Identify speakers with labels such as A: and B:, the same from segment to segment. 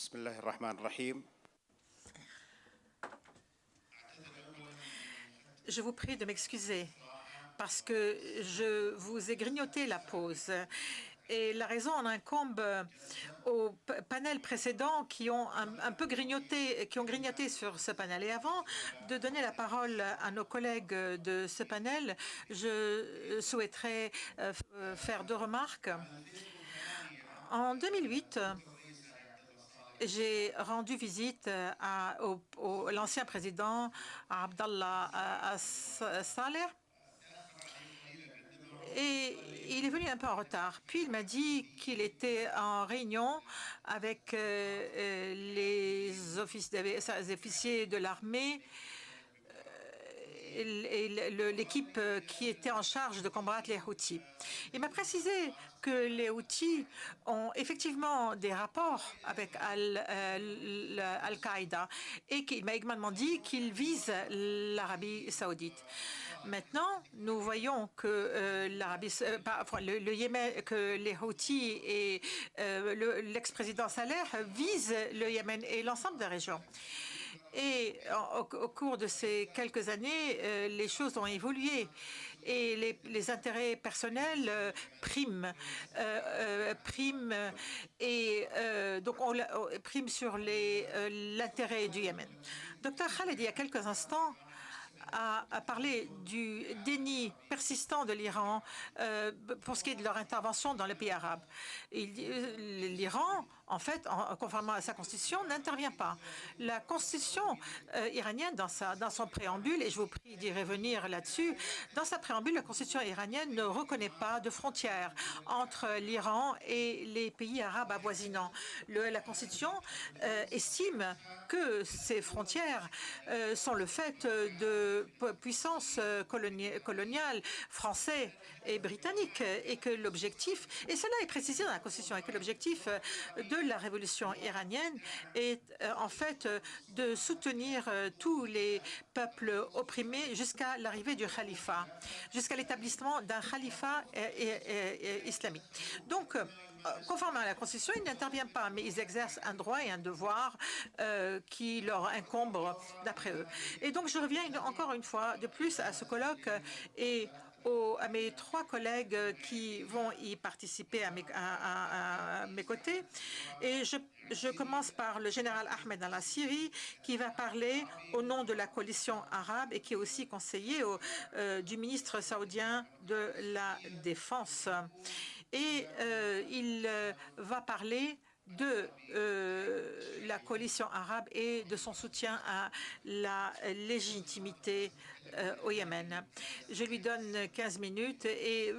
A: Bismillah ar-Rahman ar-Rahim.
B: Je vous prie de m'excuser parce que je vous ai grignoté la pause. Et la raison en incombe au panel précédent qui ont un peu grignoté, qui ont grignoté sur ce panel. Et avant de donner la parole à nos collègues de ce panel, je souhaiterais faire deux remarques. En 2008, j'ai rendu visite à l'ancien président Abdallah Saleh. Et il est venu un peu en retard. Puis il m'a dit qu'il était en réunion avec les officiers de l'armée et l'équipe qui était en charge de combattre les Houthis. Il m'a précisé que les Houthis ont effectivement des rapports avec Al-Qaïda et qu'il m'a également dit qu'ils visent l'Arabie saoudite. Maintenant, nous voyons que le Yémen, que les Houthis et l'ex-président Saleh visent le Yémen et l'ensemble de la région. Et au cours de ces quelques années, les choses ont évolué et les intérêts personnels priment et donc on prime sur l'intérêt du Yémen. Dr Khaled, il y a quelques instants, a parlé du déni persistant de l'Iran pour ce qui est de leur intervention dans les pays arabes. L'Iran, en fait, conformément à sa constitution, n'intervient pas. La constitution iranienne, dans son préambule, et je vous prie d'y revenir là-dessus, dans sa préambule, la constitution iranienne ne reconnaît pas de frontières entre l'Iran et les pays arabes avoisinants. La constitution estime que ces frontières sont le fait de puissances coloniales françaises et britanniques et que l'objectif, et cela est précisé dans la Constitution, et que l'objectif de la révolution iranienne est en fait de soutenir tous les peuples opprimés jusqu'à l'arrivée du khalifa, jusqu'à l'établissement d'un khalifa islamique. Donc, conformément à la Constitution, ils n'interviennent pas, mais ils exercent un droit et un devoir qui leur incombent d'après eux. Et donc, je reviens encore une fois de plus à ce colloque et à mes trois collègues qui vont y participer à mes côtés. Et je commence par le général Ahmed al-Assiri, qui va parler au nom de la coalition arabe et qui est aussi conseiller du ministre saoudien de la Défense. Et il va parler de la coalition arabe et de son soutien à la légitimité au Yémen. Je lui donne 15 minutes et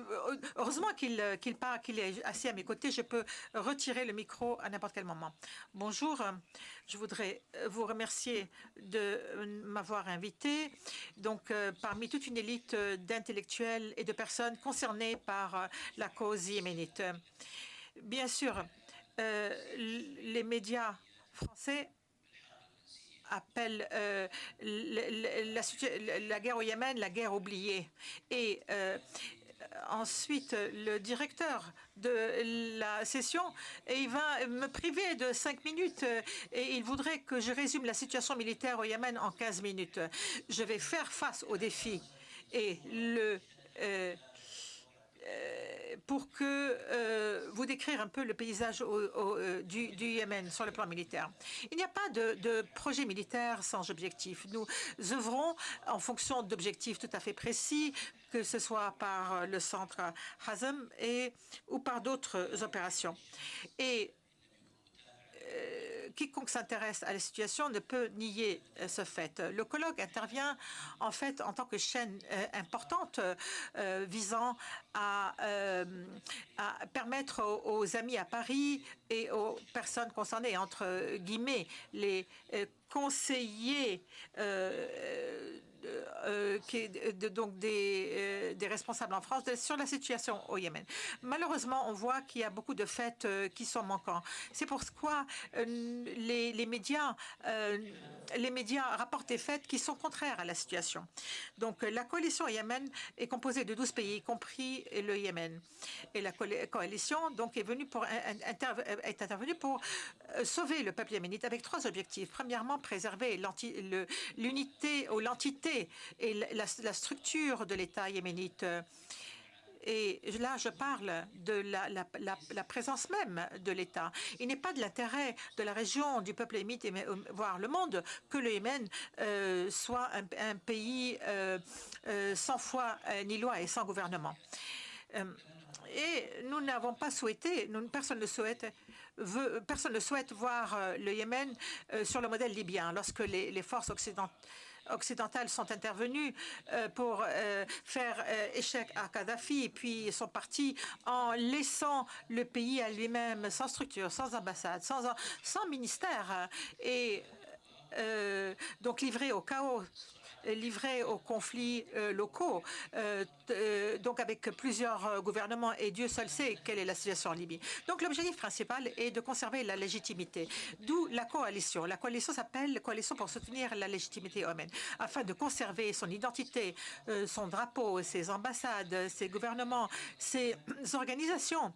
B: heureusement qu'il est assis à mes côtés. Je peux retirer le micro à n'importe quel moment. Bonjour, je voudrais vous remercier de m'avoir invité. Donc, parmi toute une élite d'intellectuels et de personnes concernées par la cause yéménite. Bien sûr, les médias français appellent la guerre au Yémen la guerre oubliée. Et ensuite, le directeur de la session, il va me priver de 5 minutes et il voudrait que je résume la situation militaire au Yémen en 15 minutes. Je vais faire face aux défis et pour que vous décrire un peu le paysage du Yémen sur le plan militaire. Il n'y a pas de projet militaire sans objectif. Nous œuvrons en fonction d'objectifs tout à fait précis, que ce soit par le centre Hazm ou par d'autres opérations. Et quiconque s'intéresse à la situation ne peut nier ce fait. Le colloque intervient en fait en tant que chaîne importante visant à permettre aux amis à Paris et aux personnes concernées, entre guillemets, les conseillers donc des responsables en France sur la situation au Yémen. Malheureusement, on voit qu'il y a beaucoup de faits qui sont manquants. C'est pourquoi les médias rapportent des faits qui sont contraires à la situation. Donc la coalition au Yémen est composée de 12 pays, y compris le Yémen. Et la coalition donc est intervenue pour sauver le peuple yéménite avec 3 objectifs. Premièrement, préserver l'unité ou l'entité et la structure de l'État yéménite. Et là, je parle de la présence même de l'État. Il n'est pas de l'intérêt de la région, du peuple yéménite, voire le monde, que le Yémen soit un pays sans foi ni loi et sans gouvernement. Et nous n'avons pas souhaité, personne ne souhaite voir le Yémen sur le modèle libyen. Lorsque les forces occidentales sont intervenues pour faire échec à Kadhafi, puis sont partis en laissant le pays à lui-même, sans structure, sans ambassade, sans ministère, et donc livré au chaos, livrés aux conflits locaux, donc avec plusieurs gouvernements, et Dieu seul sait quelle est la situation en Libye. Donc l'objectif principal est de conserver la légitimité, d'où la coalition. La coalition s'appelle Coalition pour soutenir la légitimité yéménite, afin de conserver son identité, son drapeau, ses ambassades, ses gouvernements, ses organisations,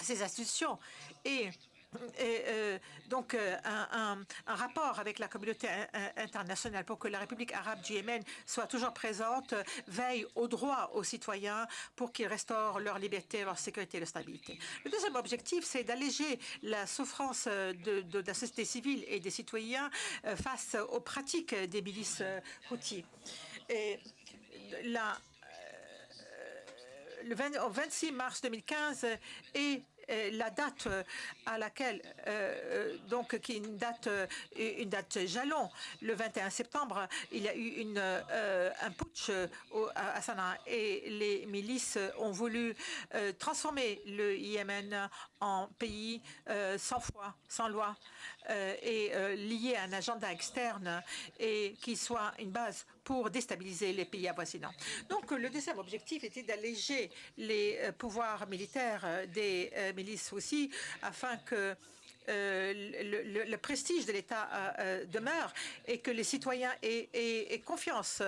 B: ses institutions, et donc un rapport avec la communauté internationale pour que la République arabe du Yémen soit toujours présente, veille aux droits aux citoyens pour qu'ils restaurent leur liberté, leur sécurité et leur stabilité. Le deuxième objectif, c'est d'alléger la souffrance de la société civile et des citoyens face aux pratiques des milices Houthis. Et au 26 mars 2015 et la date à laquelle, donc, qui est une date jalon, le 21 septembre, il y a eu un putsch à Sanaa, et les milices ont voulu transformer le Yémen en pays sans foi, sans loi, et lié à un agenda externe et qui soit une base pour déstabiliser les pays avoisinants. Donc le deuxième objectif était d'alléger les pouvoirs militaires des milices aussi, afin que le prestige de l'État demeure et que les citoyens aient confiance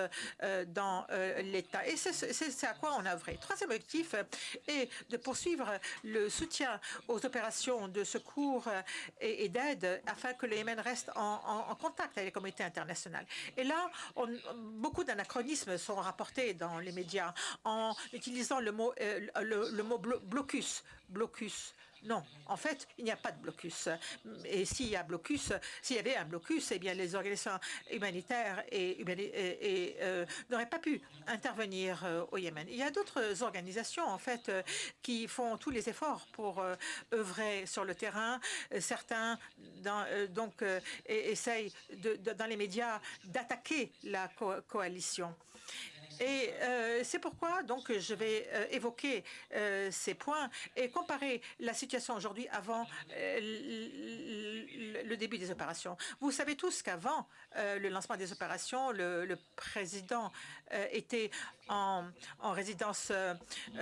B: dans l'État. Et c'est à quoi on a œuvré. Troisième objectif est de poursuivre le soutien aux opérations de secours et d'aide, afin que le Yémen reste en contact avec les communautés internationales. Et là, beaucoup d'anachronismes sont rapportés dans les médias en utilisant le mot blocus. Blocus. Non, en fait, il n'y a pas de blocus. Et s'il y avait un blocus, eh bien, les organisations humanitaires n'auraient pas pu intervenir au Yémen. Il y a d'autres organisations, en fait, qui font tous les efforts pour œuvrer sur le terrain. Certains, essayent, dans les médias, d'attaquer la coalition. Et c'est pourquoi donc je vais évoquer ces points et comparer la situation aujourd'hui avant le début des opérations. Vous savez tous qu'avant le lancement des opérations, le président était en résidence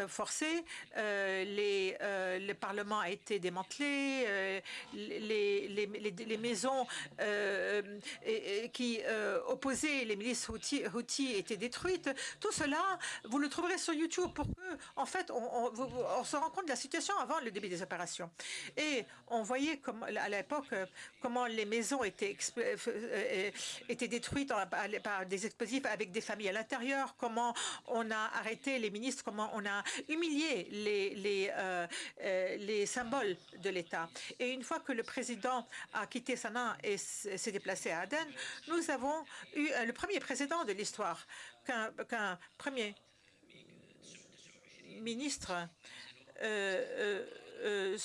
B: forcée, le Parlement a été démantelé, les maisons qui opposaient les milices Houthis étaient détruites. Tout cela, vous le trouverez sur YouTube pour que, en fait, on se rend compte de la situation avant le début des opérations. Et on voyait à l'époque comment les maisons étaient détruites par des explosifs avec des familles à l'intérieur, comment on a arrêté les ministres, comment on a humilié les symboles de l'État. Et une fois que le président a quitté Sanaa et s'est déplacé à Aden, nous avons eu le premier président de l'histoire qu'un premier ministre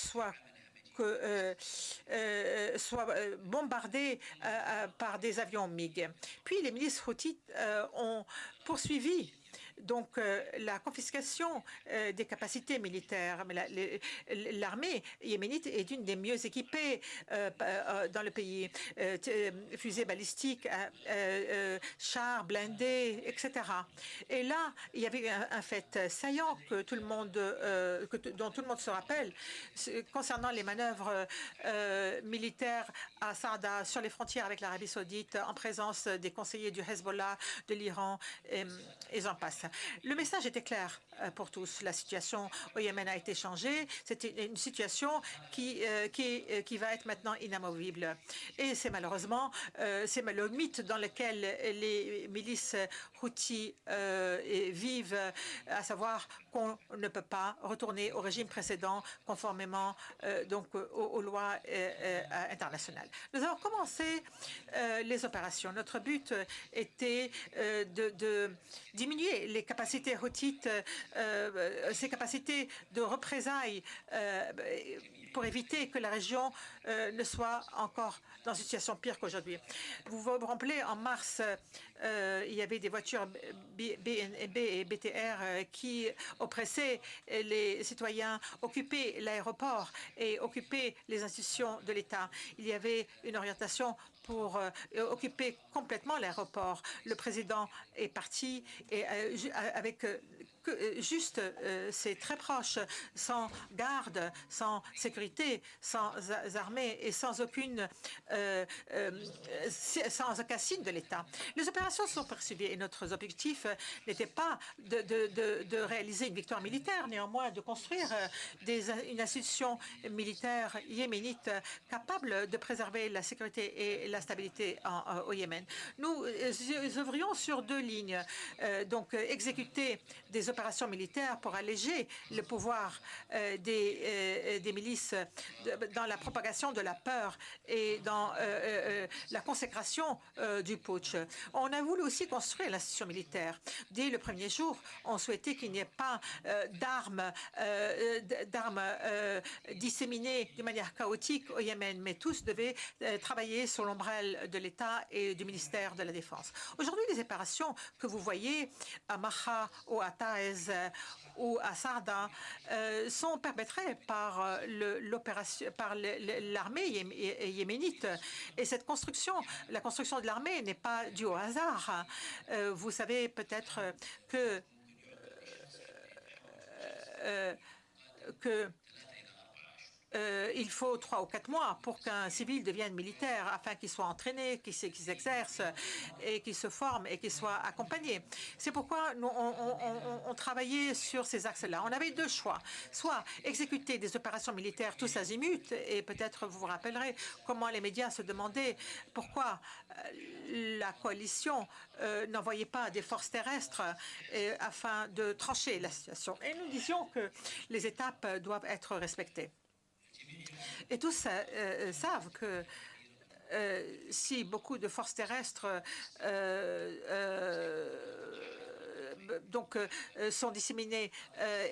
B: soit bombardé par des avions MiG. Puis les milices Houthis ont poursuivi Donc, la confiscation des capacités militaires. Mais l'armée yéménite est une des mieux équipées dans le pays. Fusées balistiques, chars blindés, etc. Et là, il y avait un fait saillant que tout le monde, dont tout le monde se rappelle, concernant les manœuvres militaires à Saada, sur les frontières avec l'Arabie saoudite, en présence des conseillers du Hezbollah, de l'Iran, et j'en passe. Le message était clair pour tous. La situation au Yémen a été changée. C'était une situation qui va être maintenant inamovible. Et c'est malheureusement c'est le mythe dans lequel les milices houthis vivent, à savoir qu'on ne peut pas retourner au régime précédent conformément donc aux lois internationales. Nous avons commencé les opérations. Notre but était de diminuer les capacités houthites, ces capacités de représailles pour éviter que la région ne soit encore dans une situation pire qu'aujourd'hui. Vous vous rappelez, en mars, il y avait des voitures BNB et BTR qui oppressaient les citoyens, occupaient l'aéroport et occupaient les institutions de l'État. Il y avait une orientation pour occuper complètement l'aéroport. Le président est parti et avec juste ses très proches, sans garde, sans sécurité, sans armée et sans aucun signe de l'État. Les opérations sont poursuivies et notre objectif n'était pas de réaliser une victoire militaire, néanmoins de construire une institution militaire yéménite capable de préserver la sécurité et la stabilité au Yémen. Nous œuvrions sur deux lignes, donc exécuter des opérations militaires pour alléger le pouvoir des milices dans la propagation de la peur et dans la consécration du putsch. On a voulu aussi construire l'institution militaire. Dès le premier jour, on souhaitait qu'il n'y ait pas d'armes disséminées de manière chaotique au Yémen, mais tous devaient travailler sous l'ombrelle de l'État et du ministère de la Défense. Aujourd'hui, les opérations que vous voyez à Maha ou à Taïz ou à Saada sont perpétrées par l'armée yéménite. Et cette construction, la construction de l'armée n'est pas due au hasard. Vous savez peut-être que il faut 3 ou 4 mois pour qu'un civil devienne militaire afin qu'il soit entraîné, qu'il s'exerce et qu'il se forme et qu'il soit accompagné. C'est pourquoi nous, on travaillait sur ces axes-là. On avait deux choix. Soit exécuter des opérations militaires tous azimuts, et peut-être vous vous rappellerez comment les médias se demandaient pourquoi la coalition n'envoyait pas des forces terrestres afin de trancher la situation. Et nous disions que les étapes doivent être respectées. Et tous savent que si beaucoup de forces terrestres sont disséminées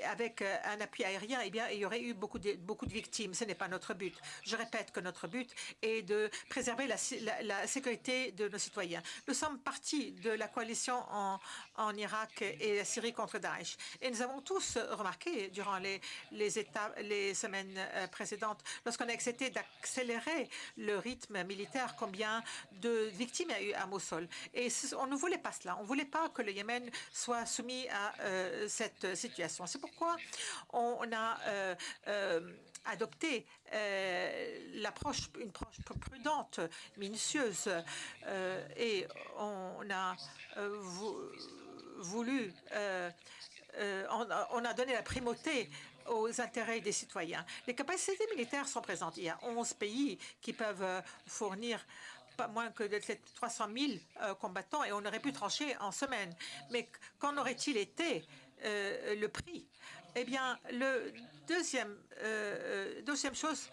B: avec un appui aérien, eh bien, il y aurait eu beaucoup de victimes. Ce n'est pas notre but. Je répète que notre but est de préserver la sécurité de nos citoyens. Nous sommes partis de la coalition en Irak et la Syrie contre Daesh. Et nous avons tous remarqué durant les semaines précédentes, lorsqu'on a accepté d'accélérer le rythme militaire, combien de victimes il y a eu à Mossoul. Et on ne voulait pas cela. On ne voulait pas que le Yémen soit soumis à cette situation. C'est pourquoi on a adopté une approche prudente, minutieuse, et on a voulu, on a donné la primauté aux intérêts des citoyens. Les capacités militaires sont présentes. Il y a 11 pays qui peuvent fournir pas moins que de 300 000 combattants et on aurait pu trancher en semaine. Mais qu'en aurait-il été le prix? Eh bien, le deuxième chose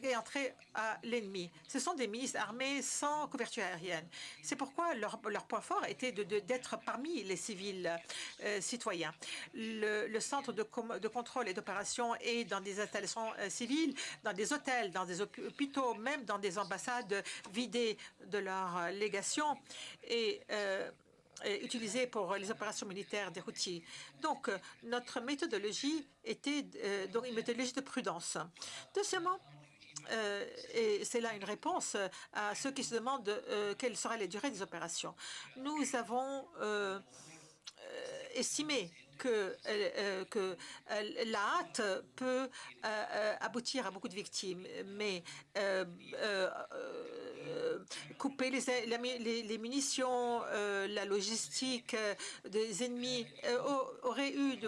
B: est entrée à l'ennemi. Ce sont des milices armées sans couverture aérienne. C'est pourquoi leur point fort était d'être parmi les civils citoyens. Le centre de contrôle et d'opération est dans des installations civiles, dans des hôtels, dans des hôpitaux, même dans des ambassades vidées de leur légation. Et utilisés pour les opérations militaires des Houthis. Donc, notre méthodologie était donc une méthodologie de prudence. Deuxièmement, et c'est là une réponse à ceux qui se demandent quelle sera la durée des opérations. Nous avons estimé que la hâte peut aboutir à beaucoup de victimes, mais couper les munitions, la logistique des ennemis aurait eu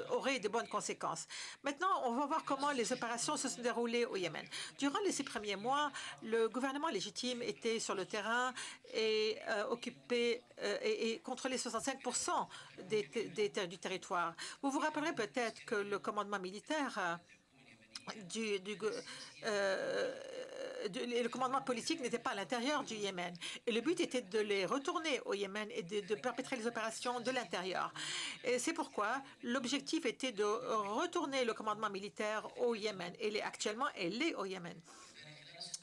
B: aurait de bonnes conséquences. Maintenant, on va voir comment les opérations se sont déroulées au Yémen. Durant les 6 premiers mois, le gouvernement légitime était sur le terrain et occupé et contrôlait 65% du territoire. Vous vous rappellerez peut-être que le commandement militaire le commandement politique n'était pas à l'intérieur du Yémen. Et le but était de les retourner au Yémen et de perpétrer les opérations de l'intérieur. Et c'est pourquoi l'objectif était de retourner le commandement militaire au Yémen. Actuellement, elle est au Yémen.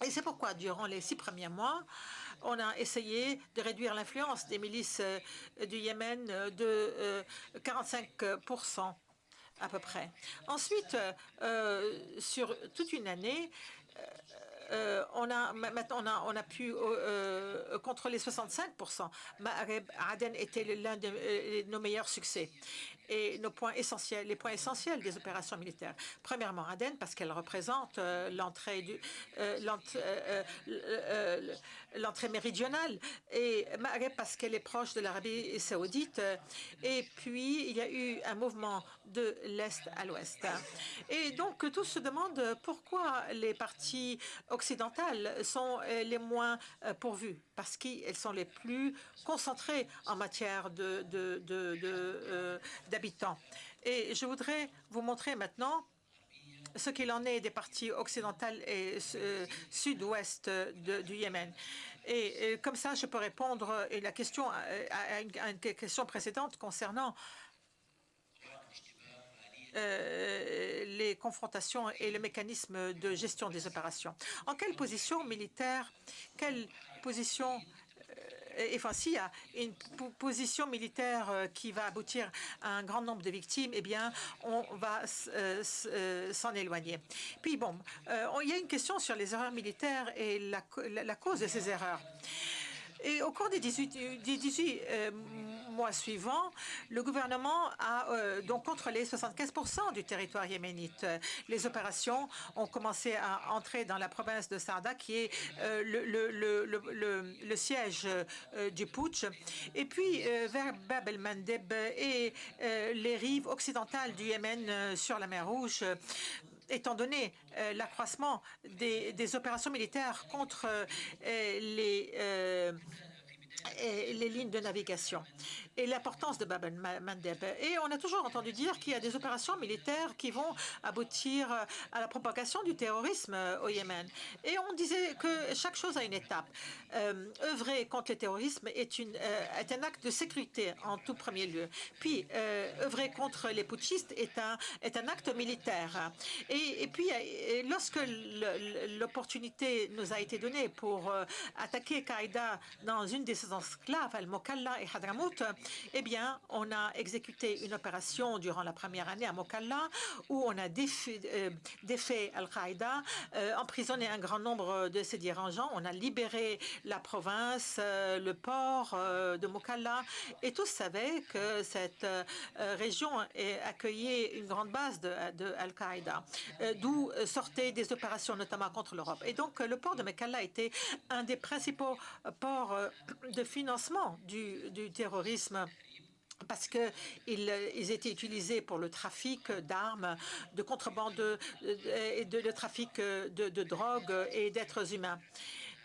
B: Et c'est pourquoi, durant les 6 premiers mois, on a essayé de réduire l'influence des milices du Yémen de 45% à peu près. Ensuite, sur toute une année, on a pu contrôler 65%. Ma'arib Aden était l'un de nos meilleurs succès. Et les points essentiels des opérations militaires. Premièrement, Aden, parce qu'elle représente l'entrée méridionale, et Ma'arib parce qu'elle est proche de l'Arabie saoudite. Et puis, il y a eu un mouvement de l'Est à l'Ouest. Et donc, tous se demandent pourquoi les parties occidentales sont les moins pourvues, parce qu'elles sont les plus concentrées en matière d'habitants. Et je voudrais vous montrer maintenant ce qu'il en est des parties occidentales et sud-ouest du Yémen. Et comme ça, je peux répondre à une question précédente concernant les confrontations et le mécanisme de gestion des opérations. En quelle position militaire, s'il y a une position militaire qui va aboutir à un grand nombre de victimes, eh bien, on va s'en éloigner. Puis, bon, il y a une question sur les erreurs militaires et la cause de ces erreurs. Et au cours des 18 mois suivants, le gouvernement a donc contrôlé 75% du territoire yéménite. Les opérations ont commencé à entrer dans la province de Sarda, qui est le siège du putsch, et puis vers Bab el-Mandeb et les rives occidentales du Yémen sur la mer Rouge. Étant donné l'accroissement des opérations militaires contre les lignes de navigation et l'importance de Bab el-Mandeb. Et on a toujours entendu dire qu'il y a des opérations militaires qui vont aboutir à la propagation du terrorisme au Yémen. Et on disait que chaque chose a une étape. Œuvrer contre le terrorisme est un acte de sécurité en tout premier lieu. Puis, œuvrer contre les putschistes est un acte militaire. Et puis, lorsque l'opportunité nous a été donnée pour attaquer Qaïda dans une des enclaves, Al-Mokalla et Hadramout, eh bien, on a exécuté une opération durant la première année à Mokalla où on a défait Al-Qaïda, emprisonné un grand nombre de ses dirigeants. On a libéré la province, le port de Mokalla, et tous savaient que cette région accueillait une grande base de Al-Qaïda, d'où sortaient des opérations notamment contre l'Europe. Et donc, le port de Mokalla était un des principaux ports de financement du terrorisme, parce qu'ils étaient utilisés pour le trafic d'armes, de contrebande, le trafic de drogue et d'êtres humains.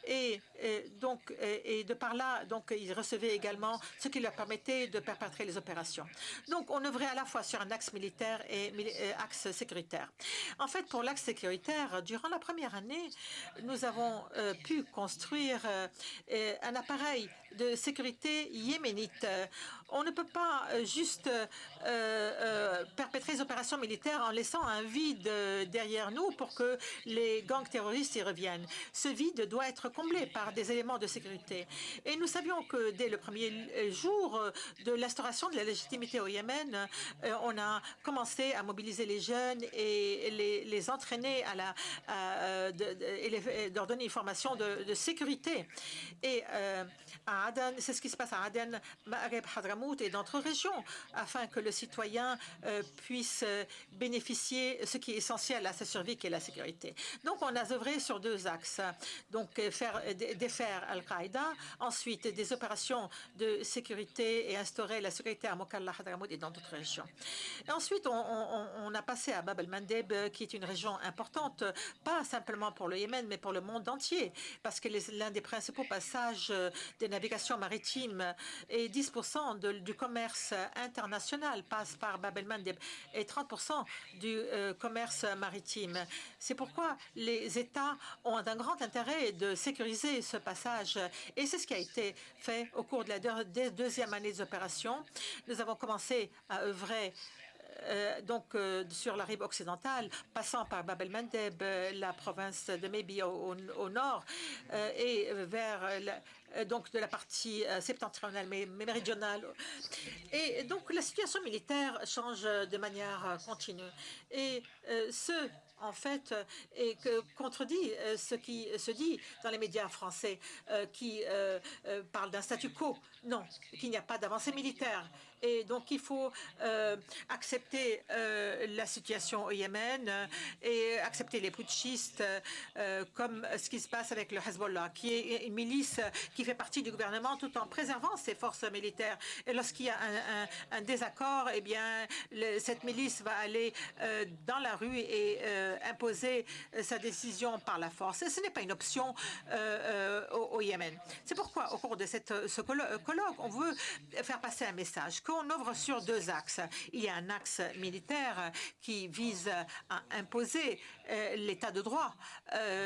B: Et de par là, donc, ils recevaient également ce qui leur permettait de perpétrer les opérations. Donc, on œuvrait à la fois sur un axe militaire et axe sécuritaire. En fait, pour l'axe sécuritaire, durant la première année, nous avons pu construire un appareil de sécurité yéménite. On ne peut pas juste perpétrer des opérations militaires en laissant un vide derrière nous pour que les gangs terroristes y reviennent. Ce vide doit être comblé par des éléments de sécurité. Et nous savions que dès le premier jour de l'instauration de la légitimité au Yémen, on a commencé à mobiliser les jeunes et les entraîner et leur donner une formation de sécurité. Et à Aden, c'est ce qui se passe à Aden, Ma'arib, Hadramout et d'autres régions, afin que le citoyen puisse bénéficier de ce qui est essentiel à sa survie, qui est la sécurité. Donc, on a œuvré sur deux axes. Donc, défaire Al-Qaïda, ensuite des opérations de sécurité et instaurer la sécurité à Mokalla, Hadramout et dans d'autres régions. Et ensuite, on a passé à Bab el-Mandeb, qui est une région importante, pas simplement pour le Yémen, mais pour le monde entier, parce que l'un des principaux passages des navigations maritimes et 10% du commerce international passe par Bab el-Mandeb et 30% du commerce maritime. C'est pourquoi les États ont un grand intérêt de sécuriser ce passage et c'est ce qui a été fait au cours de la deuxième année des opérations. Nous avons commencé à œuvrer sur la rive occidentale, passant par Bab el-Mandeb, la province de Maybi au nord, et vers donc de la partie septentrionale mais méridionale. Et donc la situation militaire change de manière continue. Et en fait, et que contredit ce qui se dit dans les médias français qui parlent d'un statu quo. Non, qu'il n'y a pas d'avancée militaire. Et donc, il faut accepter la situation au Yémen et accepter les putschistes comme ce qui se passe avec le Hezbollah, qui est une milice qui fait partie du gouvernement tout en préservant ses forces militaires. Et lorsqu'il y a un désaccord, eh bien, cette milice va aller dans la rue et imposer sa décision par la force. Et ce n'est pas une option au Yémen. C'est pourquoi, au cours de ce colloque, on veut faire passer un message qu'on ouvre sur deux axes. Il y a un axe militaire qui vise à imposer l'état de droit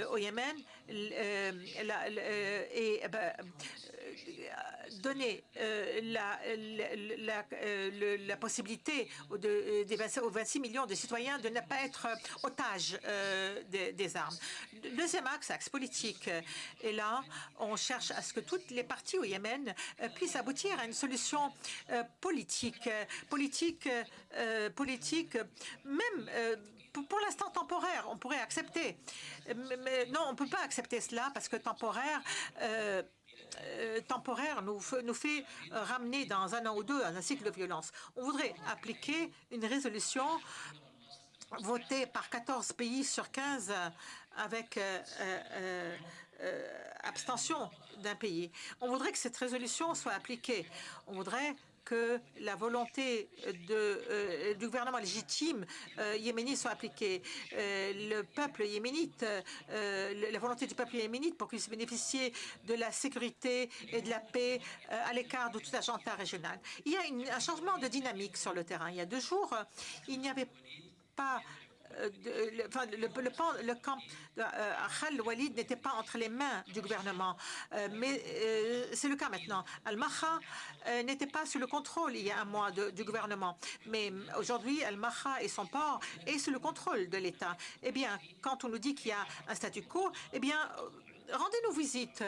B: au Yémen et donner la possibilité aux 26 millions de citoyens de ne pas être otages des armes. Deuxième axe politique. Et là, on cherche à ce que toutes les parties au Yémen puissent aboutir à une solution politique, même pour l'instant temporaire, on pourrait accepter. Mais non, on ne peut pas accepter cela parce que temporaire nous fait ramener dans un an ou deux à un cycle de violence. On voudrait appliquer une résolution votée par 14 pays sur 15 avec abstention d'un pays. On voudrait que cette résolution soit appliquée. On voudrait que la volonté du gouvernement légitime yéménite soit appliquée. Le peuple yéménite, la volonté du peuple yéménite pour qu'il puisse bénéficier de la sécurité et de la paix à l'écart de tout agenda régional. Il y a un changement de dynamique sur le terrain. Il y a 2 jours, il n'y avait pas le camp Khalid Walid n'était pas entre les mains du gouvernement, mais c'est le cas maintenant. Al-Maha n'était pas sous le contrôle il y a un mois du gouvernement, mais aujourd'hui Al-Maha et son port est sous le contrôle de l'État. Eh bien, quand on nous dit qu'il y a un statu quo, eh bien rendez-nous visite,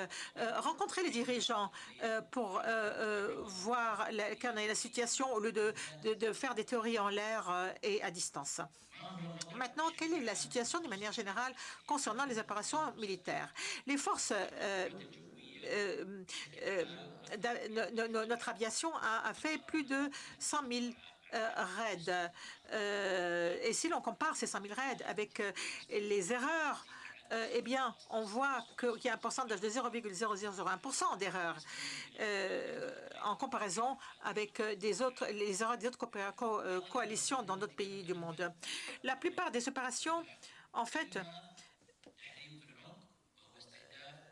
B: rencontrez les dirigeants pour voir quelle est la situation au lieu de faire des théories en l'air et à distance. Maintenant, quelle est la situation de manière générale concernant les opérations militaires? Les forces notre aviation a fait plus de 100 000 raids. Et si l'on compare ces 100 000 raids avec les erreurs, eh bien, on voit qu'il y a un pourcentage de 0,0001% d'erreurs en comparaison avec les erreurs des autres coalitions dans d'autres pays du monde. La plupart des opérations, en fait,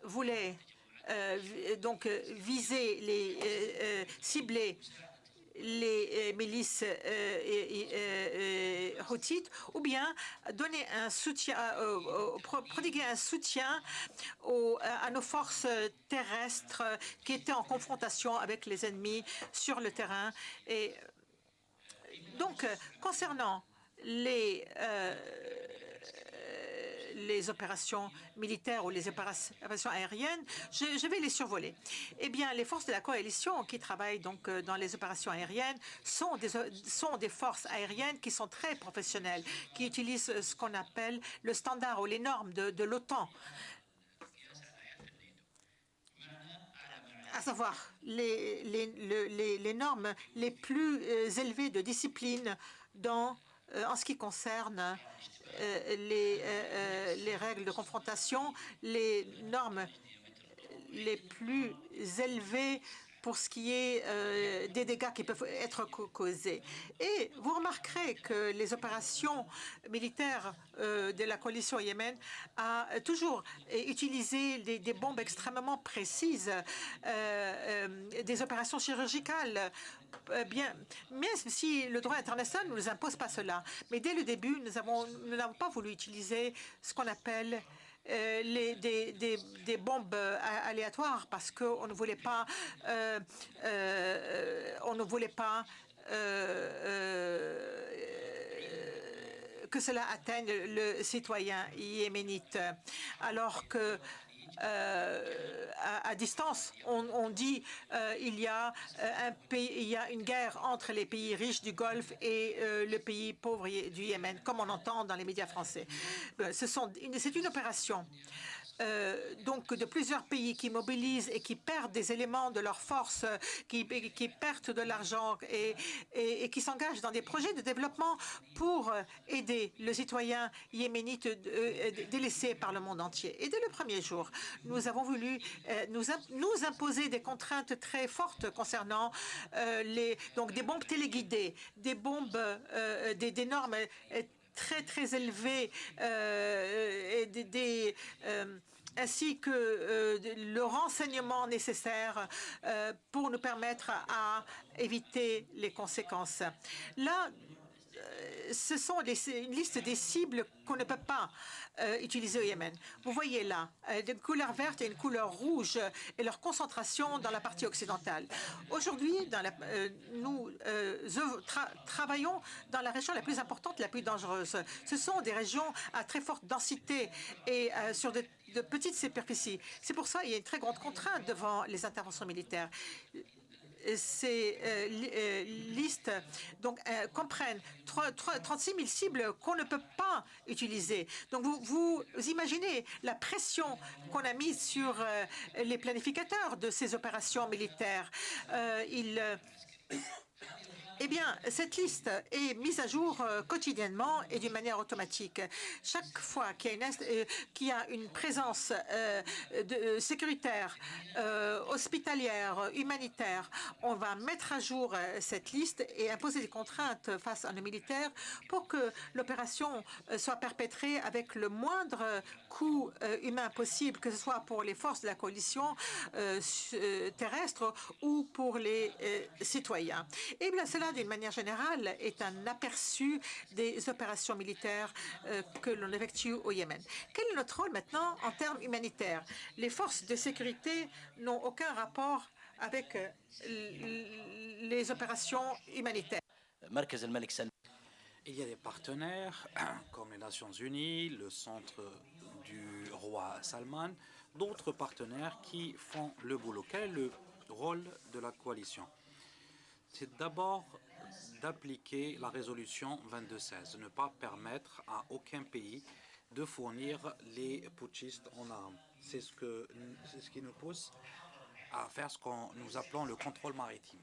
B: voulaient donc cibler les milices houthites, ou bien donner un soutien, prodiguer un soutien à nos forces terrestres qui étaient en confrontation avec les ennemis sur le terrain. Et donc, concernant les opérations militaires ou les opérations aériennes, je vais les survoler. Eh bien, les forces de la coalition qui travaillent donc dans les opérations aériennes sont des forces aériennes qui sont très professionnelles, qui utilisent ce qu'on appelle le standard ou les normes de l'OTAN, à savoir les normes les plus élevées de discipline en ce qui concerne les règles de confrontation, les normes les plus élevées pour ce qui est des dégâts qui peuvent être causés. Et vous remarquerez que les opérations militaires de la coalition au Yémen a toujours utilisé des bombes extrêmement précises, des opérations chirurgicales. Bien, même si le droit international ne nous impose pas cela. Mais dès le début, nous n'avons pas voulu utiliser ce qu'on appelle des bombes aléatoires parce qu'on ne voulait pas, que cela atteigne le citoyen yéménite, alors que à distance, on dit il y a une guerre entre les pays riches du Golfe et le pays pauvre du Yémen, comme on entend dans les médias français. C'est une opération donc de plusieurs pays qui mobilisent et qui perdent des éléments de leurs forces, qui perdent de l'argent et qui s'engagent dans des projets de développement pour aider le citoyen yéménite délaissé par le monde entier. Et dès le premier jour, nous avons voulu nous imposer des contraintes très fortes concernant donc des bombes téléguidées, des bombes, des normes très élevées, ainsi que le renseignement nécessaire pour nous permettre à éviter les conséquences. Là, ce sont une liste des cibles qu'on ne peut pas utiliser au Yémen. Vous voyez là, une couleur verte et une couleur rouge et leur concentration dans la partie occidentale. Aujourd'hui, nous travaillons dans la région la plus importante, la plus dangereuse. Ce sont des régions à très forte densité et sur de petites superficies. C'est pour ça qu'il y a une très grande contrainte devant les interventions militaires. Ces listes comprennent 36 000 cibles qu'on ne peut pas utiliser. Donc vous imaginez la pression qu'on a mise sur les planificateurs de ces opérations militaires. Eh bien, cette liste est mise à jour quotidiennement et d'une manière automatique. Chaque fois qu'il y a une présence sécuritaire, hospitalière, humanitaire, on va mettre à jour cette liste et imposer des contraintes face à nos militaires pour que l'opération soit perpétrée avec le moindre coût humain possible, que ce soit pour les forces de la coalition terrestre ou pour les citoyens. Et bien, cela, d'une manière générale, est un aperçu des opérations militaires que l'on effectue au Yémen. Quel est notre rôle maintenant en termes humanitaires? Les forces de sécurité n'ont aucun rapport avec les opérations humanitaires.
A: Il y a des partenaires comme les Nations Unies, le Centre du roi Salman, d'autres partenaires qui font le boulot. Quel est le rôle de la coalition? C'est d'abord d'appliquer la résolution 2216, ne pas permettre à aucun pays de fournir les putschistes en armes. C'est ce qui nous pousse à faire ce que nous appelons le contrôle maritime.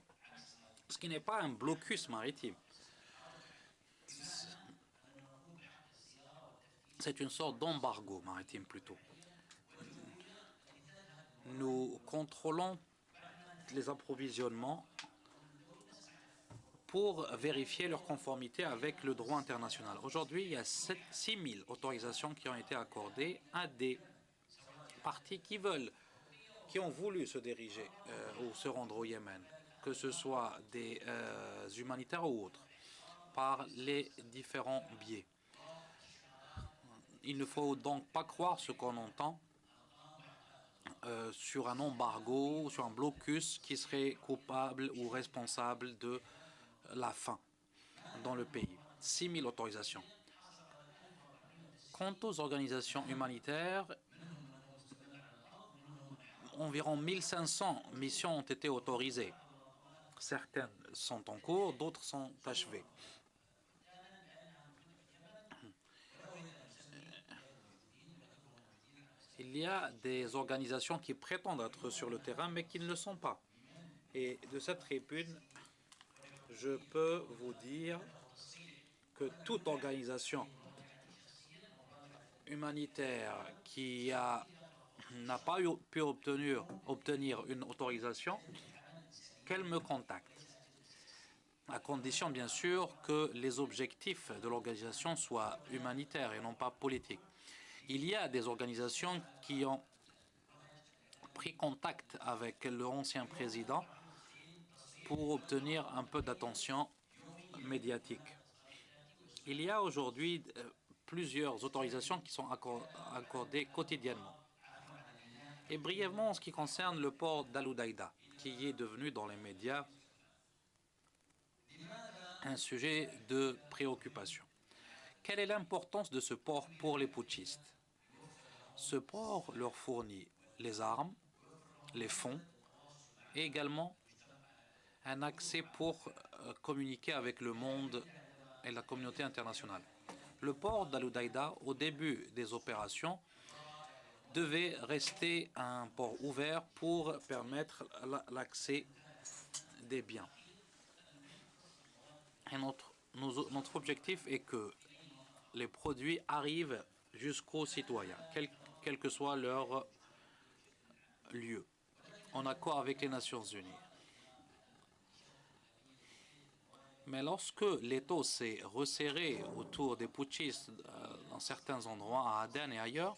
A: Ce qui n'est pas un blocus maritime. C'est une sorte d'embargo maritime plutôt. Nous contrôlons les approvisionnements pour vérifier leur conformité avec le droit international. Aujourd'hui, il y a 6 000 autorisations qui ont été accordées à des partis qui ont voulu se diriger ou se rendre au Yémen. que ce soit des humanitaires ou autres, par les différents biais. Il ne faut donc pas croire ce qu'on entend sur un embargo, sur un blocus qui serait coupable ou responsable de la faim dans le pays. 6 000 autorisations. Quant aux organisations humanitaires, environ 1500 missions ont été autorisées. Certaines sont en cours, d'autres sont achevées. Il y a des organisations qui prétendent être sur le terrain, mais qui ne le sont pas. Et de cette tribune, je peux vous dire que toute organisation humanitaire qui n'a pas pu obtenir une autorisation, qu'elle me contacte, à condition bien sûr que les objectifs de l'organisation soient humanitaires et non pas politiques. Il y a des organisations qui ont pris contact avec l'ancien président pour obtenir un peu d'attention médiatique. Il y a aujourd'hui plusieurs autorisations qui sont accordées quotidiennement. Et brièvement, en ce qui concerne le port d'Al-Udaïda, qui est devenu dans les médias un sujet de préoccupation. Quelle est l'importance de ce port pour les putschistes? Ce port leur fournit les armes, les fonds et également un accès pour communiquer avec le monde et la communauté internationale. Le port d'Al-Udaïda, au début des opérations, devait rester un port ouvert pour permettre l'accès des biens. Et notre objectif est que les produits arrivent jusqu'aux citoyens, quel que soit leur lieu, en accord avec les Nations Unies. Mais lorsque l'étau s'est resserré autour des putschistes dans certains endroits, à Aden et ailleurs,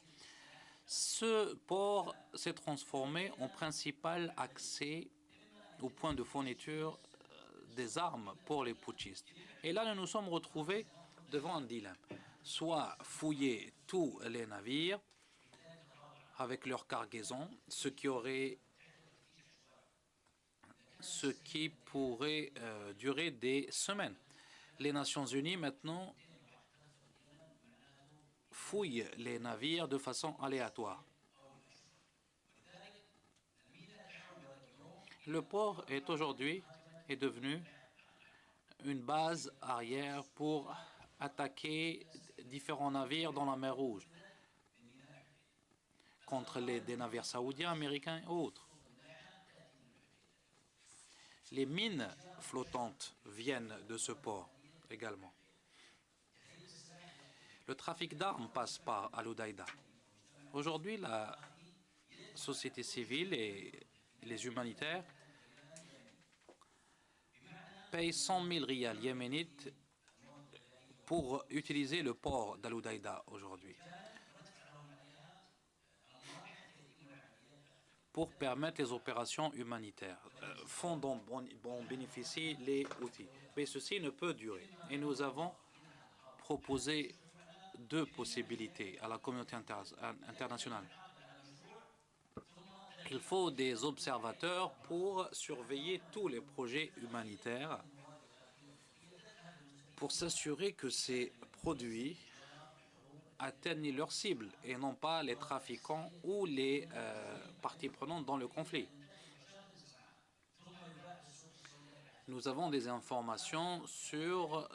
A: ce port s'est transformé en principal accès au point de fourniture des armes pour les putschistes. Et là, nous nous sommes retrouvés devant un dilemme. Soit fouiller tous les navires avec leur cargaison, ce qui pourrait durer des semaines. Les Nations Unies maintenant fouillent les navires de façon aléatoire. Le port est aujourd'hui devenu une base arrière pour attaquer différents navires dans la mer Rouge contre des navires saoudiens, américains et autres. Les mines flottantes viennent de ce port également. Le trafic d'armes passe par Al-Udaïda. Aujourd'hui, la société civile et les humanitaires payent 100 000 riyals yéménites pour utiliser le port d'Al-Udaïda aujourd'hui, pour permettre les opérations humanitaires. Fonds dont bénéficient les Houthis. Mais ceci ne peut durer. Et nous avons proposé deux possibilités à la communauté internationale. Il faut des observateurs pour surveiller tous les projets humanitaires, pour s'assurer que ces produits atteignent leur cible et non pas les trafiquants ou les parties prenantes dans le conflit. Nous avons des informations sur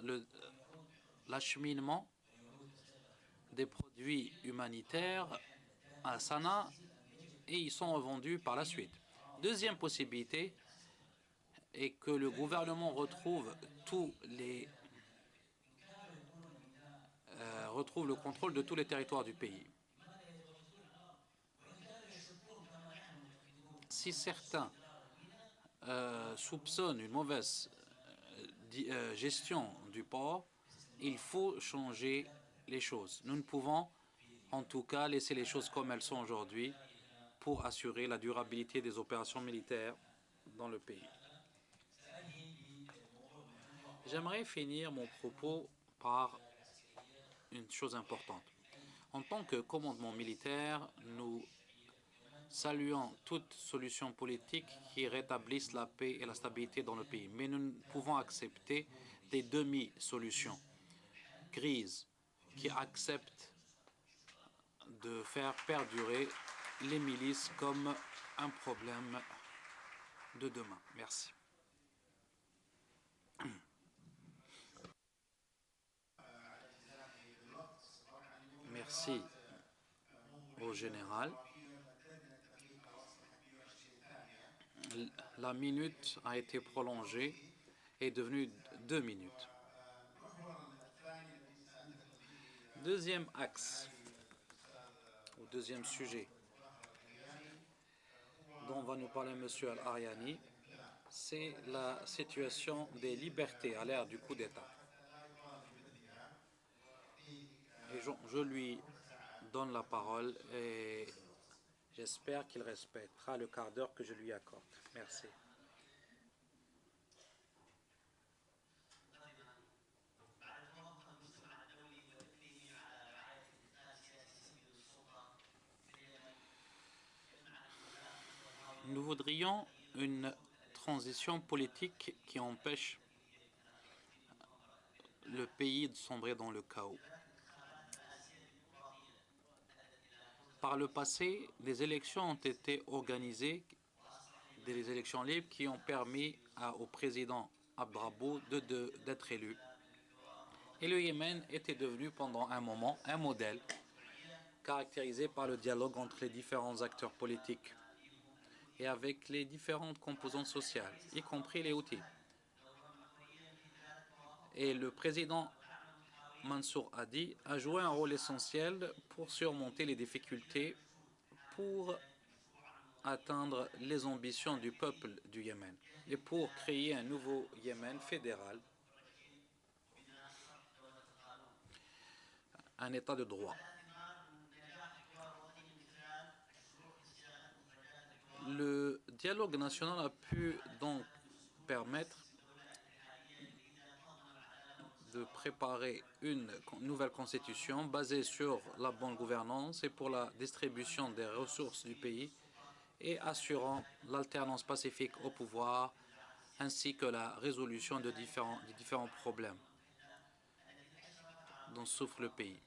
A: l'acheminement des produits humanitaires à Sanaa et ils sont revendus par la suite. Deuxième possibilité est que le gouvernement retrouve le contrôle de tous les territoires du pays. Si certains soupçonnent une mauvaise gestion du port, il faut changer les choses. Nous ne pouvons en tout cas laisser les choses comme elles sont aujourd'hui pour assurer la durabilité des opérations militaires dans le pays. J'aimerais finir mon propos par une chose importante. En tant que commandement militaire, nous saluons toute solution politique qui rétablisse la paix et la stabilité dans le pays. Mais nous ne pouvons accepter des demi-solutions grises qui acceptent de faire perdurer les milices comme un problème de demain. Merci. Merci au général. La minute a été prolongée et est devenue 2 minutes. Deuxième axe, ou deuxième sujet dont va nous parler M. Al-Ariani, c'est la situation des libertés à l'ère du coup d'État. Et je lui donne la parole et j'espère qu'il respectera le quart d'heure que je lui accorde. Merci. Nous voudrions une transition politique qui empêche le pays de sombrer dans le chaos. Par le passé, des élections ont été organisées, des élections libres qui ont permis au président Abdrabbo d'être élu. Et le Yémen était devenu pendant un moment un modèle caractérisé par le dialogue entre les différents acteurs politiques et avec les différentes composantes sociales, y compris les Houthis. Et le président Mansour Hadi a joué un rôle essentiel pour surmonter les difficultés pour atteindre les ambitions du peuple du Yémen et pour créer un nouveau Yémen fédéral, un État de droit. Le dialogue national a pu donc permettre de préparer une nouvelle constitution basée sur la bonne gouvernance et pour la distribution des ressources du pays et assurant l'alternance pacifique au pouvoir ainsi que la résolution de différents problèmes dont souffre le pays.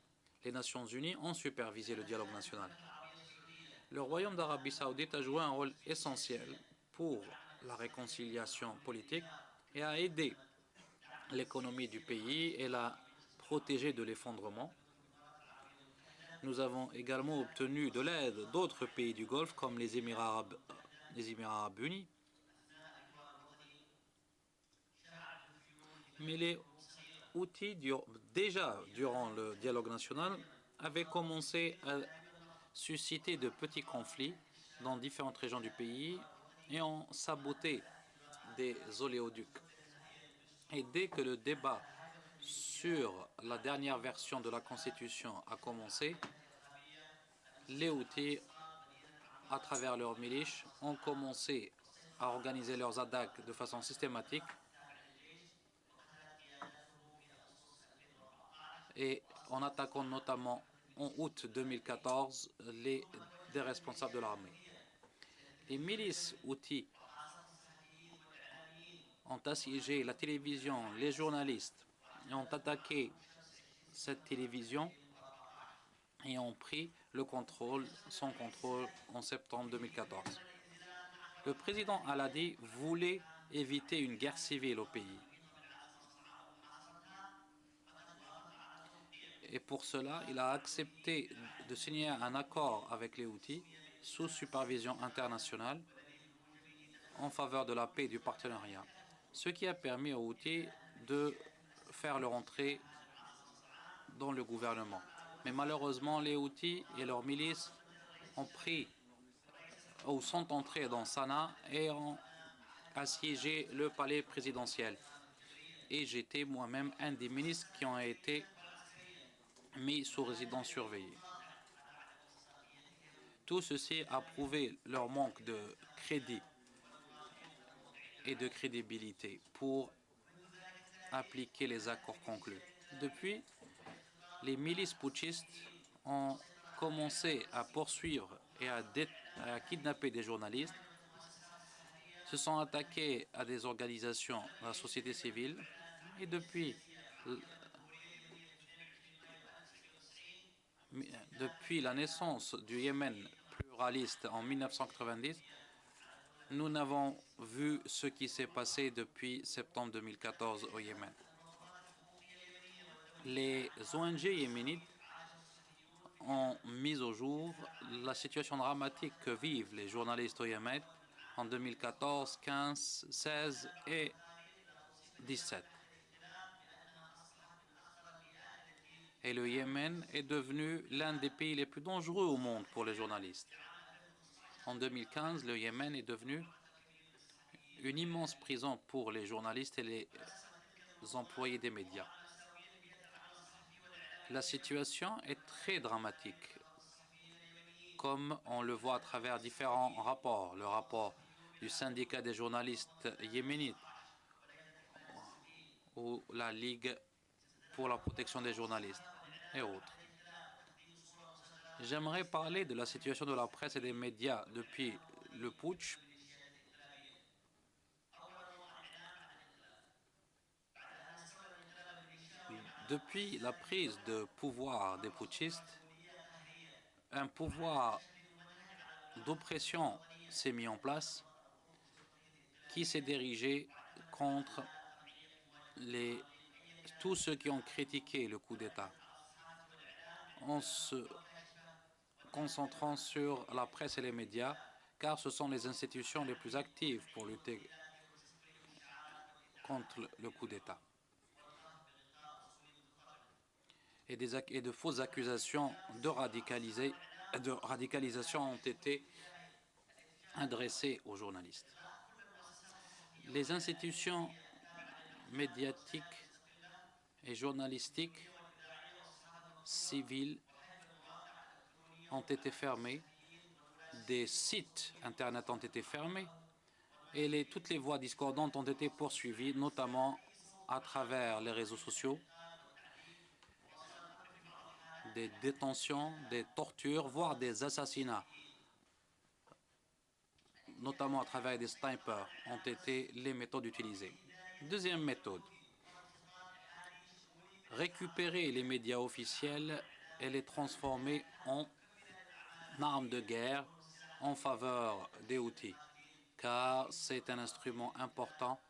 A: Les Nations Unies ont supervisé le dialogue national. Le Royaume d'Arabie Saoudite a joué un rôle essentiel pour la réconciliation politique et a aidé l'économie du pays et l'a protégé de l'effondrement. Nous avons également obtenu de l'aide d'autres pays du Golfe comme les Émirats arabes unis. Mais les Houthis, déjà durant le dialogue national, avaient commencé à susciter de petits conflits dans différentes régions du pays et ont saboté des oléoducs. Et dès que le débat sur la dernière version de la Constitution a commencé, les Houthis, à travers leurs milices, ont commencé à organiser leurs attaques de façon systématique et en attaquant notamment en août 2014 des responsables de l'armée. Les milices Houthis ont assiégé la télévision, les journalistes, et ont attaqué cette télévision et ont pris son contrôle en septembre 2014. Le président Al-Hadi voulait éviter une guerre civile au pays. Et pour cela, il a accepté de signer un accord avec les Houthis sous supervision internationale en faveur de la paix et du partenariat, ce qui a permis aux Houthis de faire leur entrée dans le gouvernement. Mais malheureusement, les Houthis et leurs milices ont pris ou sont entrés dans Sanaa et ont assiégé le palais présidentiel. Et j'étais moi-même un des ministres qui ont été mis sous résidence surveillée. Tout ceci a prouvé leur manque de crédit et de crédibilité pour appliquer les accords conclus. Depuis, les milices putschistes ont commencé à poursuivre et à kidnapper des journalistes, se sont attaqués à des organisations de la société civile et depuis la naissance du Yémen pluraliste en 1990, nous n'avons vu ce qui s'est passé depuis septembre 2014 au Yémen. Les ONG yéménites ont mis au jour la situation dramatique que vivent les journalistes au Yémen en 2014, 15, 16 et 17. Et le Yémen est devenu l'un des pays les plus dangereux au monde pour les journalistes. En 2015, le Yémen est devenu une immense prison pour les journalistes et les employés des médias. La situation est très dramatique, comme on le voit à travers différents rapports. Le rapport du syndicat des journalistes yéménites ou la Ligue pour la protection des journalistes et autres. J'aimerais parler de la situation de la presse et des médias depuis le putsch. Depuis la prise de pouvoir des putschistes, un pouvoir d'oppression s'est mis en place qui s'est dirigé contre tous ceux qui ont critiqué le coup d'État, en se concentrant sur la presse et les médias, car ce sont les institutions les plus actives pour lutter contre le coup d'État. Et de fausses accusations de radicalisation ont été adressées aux journalistes. Les institutions médiatiques et journalistiques civiles ont été fermées, des sites internet ont été fermés et toutes les voix discordantes ont été poursuivies, notamment à travers les réseaux sociaux. Des détentions, des tortures, voire des assassinats, notamment à travers des snipers, ont été les méthodes utilisées. Deuxième méthode, récupérer les médias officiels et les transformer en armes de guerre en faveur des Houthis, car c'est un instrument important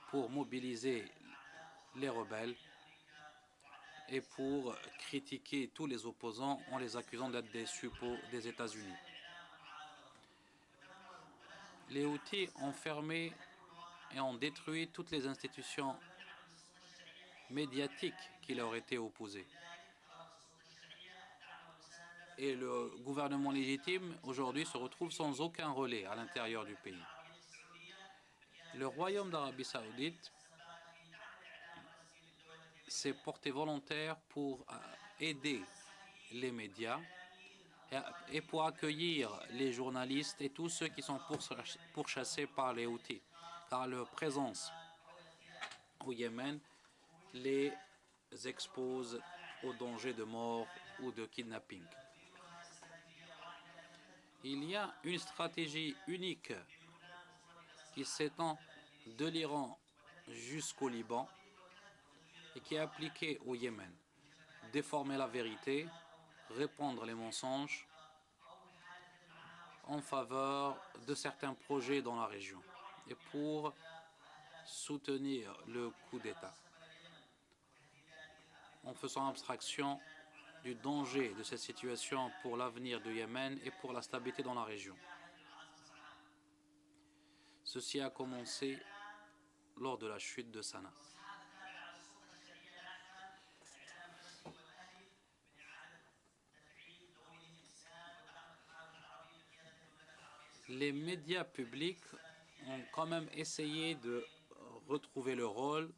A: pour mobiliser les rebelles et pour critiquer tous les opposants en les accusant d'être des suppôts des États-Unis. Les Houthis ont fermé et ont détruit toutes les institutions médiatiques qui leur étaient opposées. Et le gouvernement légitime, aujourd'hui, se retrouve sans aucun relais à l'intérieur du pays. Le Royaume d'Arabie Saoudite s'est porté volontaire pour aider les médias et pour accueillir les journalistes et tous ceux qui sont pourchassés par les Houthis, car leur présence au Yémen les expose au danger de mort ou de kidnapping. Il y a une stratégie unique qui s'étend de l'Iran jusqu'au Liban et qui est appliquée au Yémen. Déformer la vérité, répandre les mensonges en faveur de certains projets dans la région et pour soutenir le coup d'État, en faisant abstraction du danger de cette situation pour l'avenir du Yémen et pour la stabilité dans la région. Ceci a commencé lors de la chute de Sanaa. Les médias publics ont quand même essayé de retrouver leur rôle,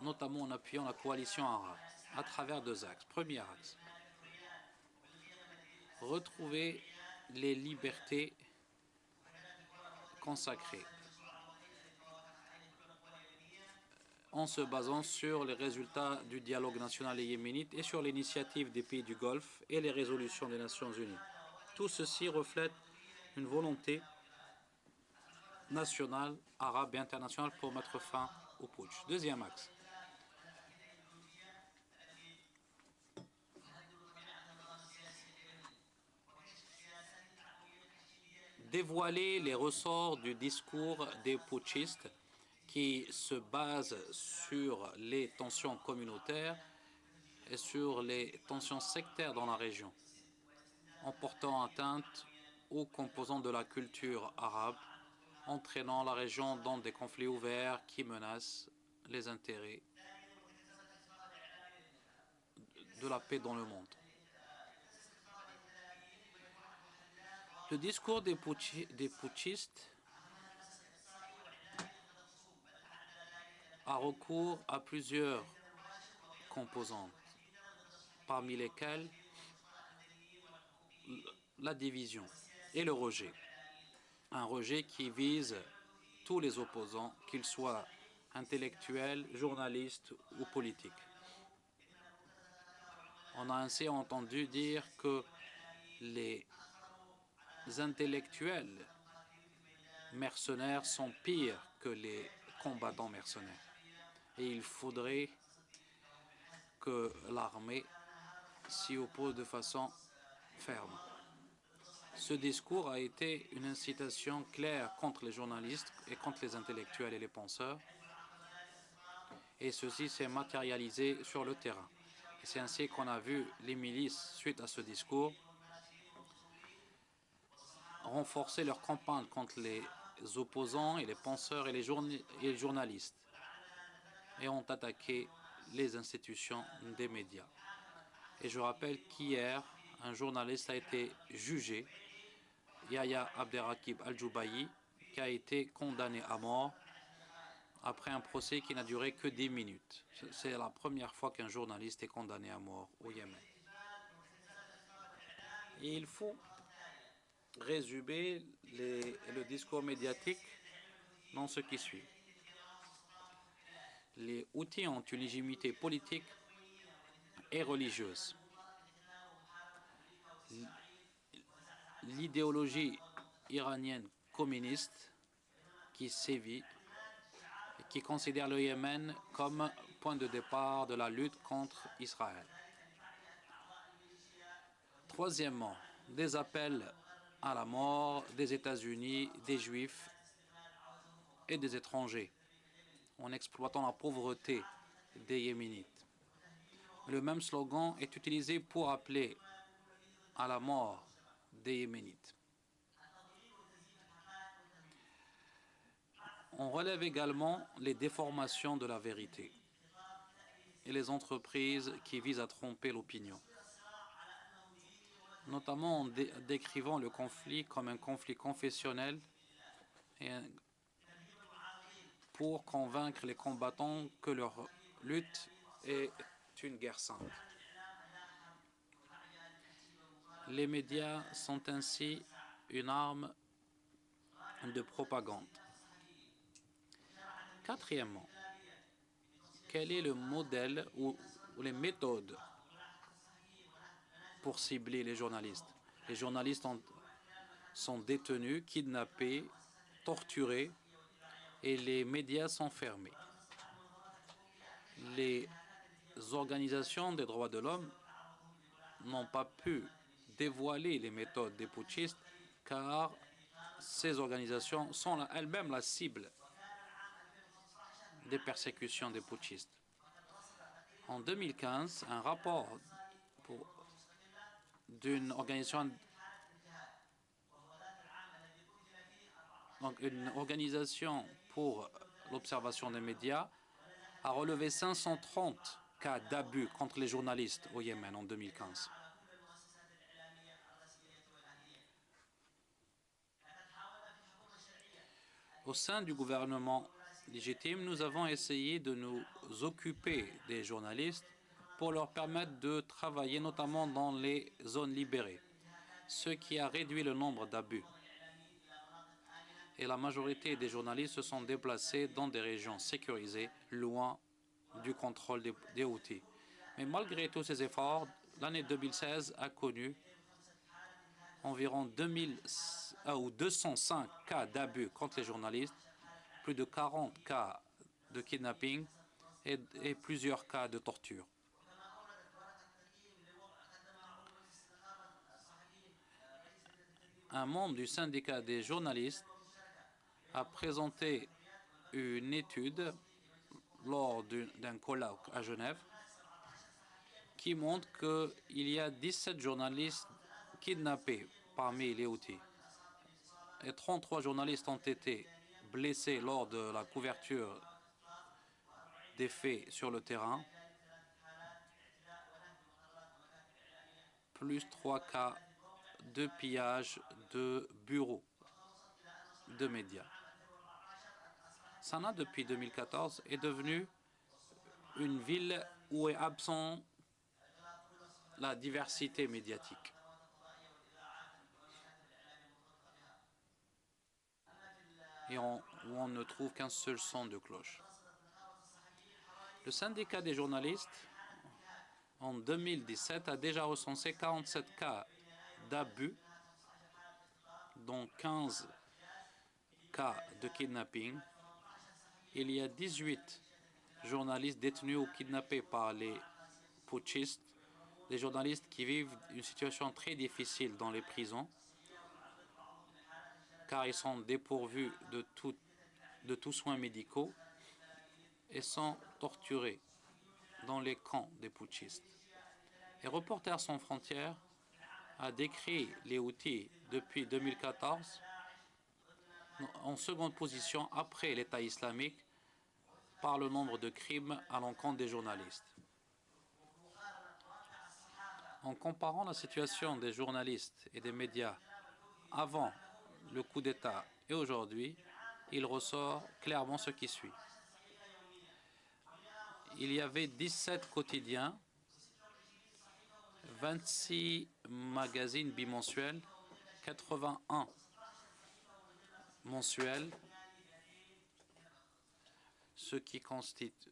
A: notamment en appuyant la coalition arabe, à travers deux axes. Premier axe, retrouver les libertés consacrées. en se basant sur les résultats du dialogue national et yéménite et sur l'initiative des pays du Golfe et les résolutions des Nations Unies. Tout ceci reflète une volonté nationale, arabe et internationale pour mettre fin au putsch. Deuxième axe. Dévoiler les ressorts du discours des putschistes qui se base sur les tensions communautaires et sur les tensions sectaires dans la région, en portant atteinte aux composants de la culture arabe, entraînant la région dans des conflits ouverts qui menacent les intérêts de la paix dans le monde. Le discours des putschistes a recours à plusieurs composantes, parmi lesquelles la division et le rejet. Un rejet qui vise tous les opposants, qu'ils soient intellectuels, journalistes ou politiques. On a ainsi entendu dire que les intellectuels mercenaires sont pires que les combattants mercenaires. Et il faudrait que l'armée s'y oppose de façon ferme. Ce discours a été une incitation claire contre les journalistes et contre les intellectuels et les penseurs. Et ceci s'est matérialisé sur le terrain. Et c'est ainsi qu'on a vu les milices, suite à ce discours, renforcer leur campagne contre les opposants et les penseurs et les journalistes et ont attaqué les institutions des médias. Et je rappelle qu'hier, un journaliste a été jugé, Yahya Abderrakib Al-Joubayi, qui a été condamné à mort après un procès qui n'a duré que 10 minutes. C'est la première fois qu'un journaliste est condamné à mort au Yémen. Et il faut résumer le discours médiatique dans ce qui suit. Les Houthis ont une légitimité politique et religieuse. L'idéologie iranienne communiste qui sévit et qui considère le Yémen comme point de départ de la lutte contre Israël. Troisièmement, des appels à la mort des États-Unis, des Juifs et des étrangers, en exploitant la pauvreté des Yéménites. Le même slogan est utilisé pour appeler à la mort des Yéménites. On relève également les déformations de la vérité et les entreprises qui visent à tromper l'opinion, notamment en décrivant le conflit comme un conflit confessionnel et pour convaincre les combattants que leur lutte est une guerre sainte. Les médias sont ainsi une arme de propagande. Quatrièmement, quel est le modèle ou les méthodes pour cibler les journalistes? Les journalistes sont détenus, kidnappés, torturés et les médias sont fermés. Les organisations des droits de l'homme n'ont pas pu dévoiler les méthodes des putschistes car ces organisations sont elles-mêmes la cible des persécutions des putschistes. En 2015, un rapport d'une organisation pour l'observation des médias a relevé 530 cas d'abus contre les journalistes au Yémen en 2015. Au sein du gouvernement légitime, nous avons essayé de nous occuper des journalistes pour leur permettre de travailler notamment dans les zones libérées, ce qui a réduit le nombre d'abus. et la majorité des journalistes se sont déplacés dans des régions sécurisées, loin du contrôle des Houthis. Mais malgré tous ces efforts, l'année 2016 a connu environ 205 cas d'abus contre les journalistes, plus de 40 cas de kidnapping et plusieurs cas de torture. Un membre du syndicat des journalistes a présenté une étude lors d'un colloque à Genève qui montre qu'il y a 17 journalistes kidnappés parmi les Houthis. Et 33 journalistes ont été blessés lors de la couverture des faits sur le terrain, plus 3 cas de pillage de bureaux de médias. Sanaa, depuis 2014, est devenue une ville où est absente la diversité médiatique. Et où on ne trouve qu'un seul son de cloche. Le syndicat des journalistes, en 2017, a déjà recensé 47 cas d'abus, dont 15 cas de kidnapping. Il y a 18 journalistes détenus ou kidnappés par les putschistes, des journalistes qui vivent une situation très difficile dans les prisons, car ils sont dépourvus de tous soins médicaux et sont torturés dans les camps des putschistes. Et Reporters sans frontières a décrit les Houthis depuis 2014 en seconde position après l'État islamique par le nombre de crimes à l'encontre des journalistes. En comparant la situation des journalistes et des médias avant le coup d'État et aujourd'hui, il ressort clairement ce qui suit. Il y avait 17 quotidiens, 26 magazines bimensuels, 81 mensuels, ce qui constitue,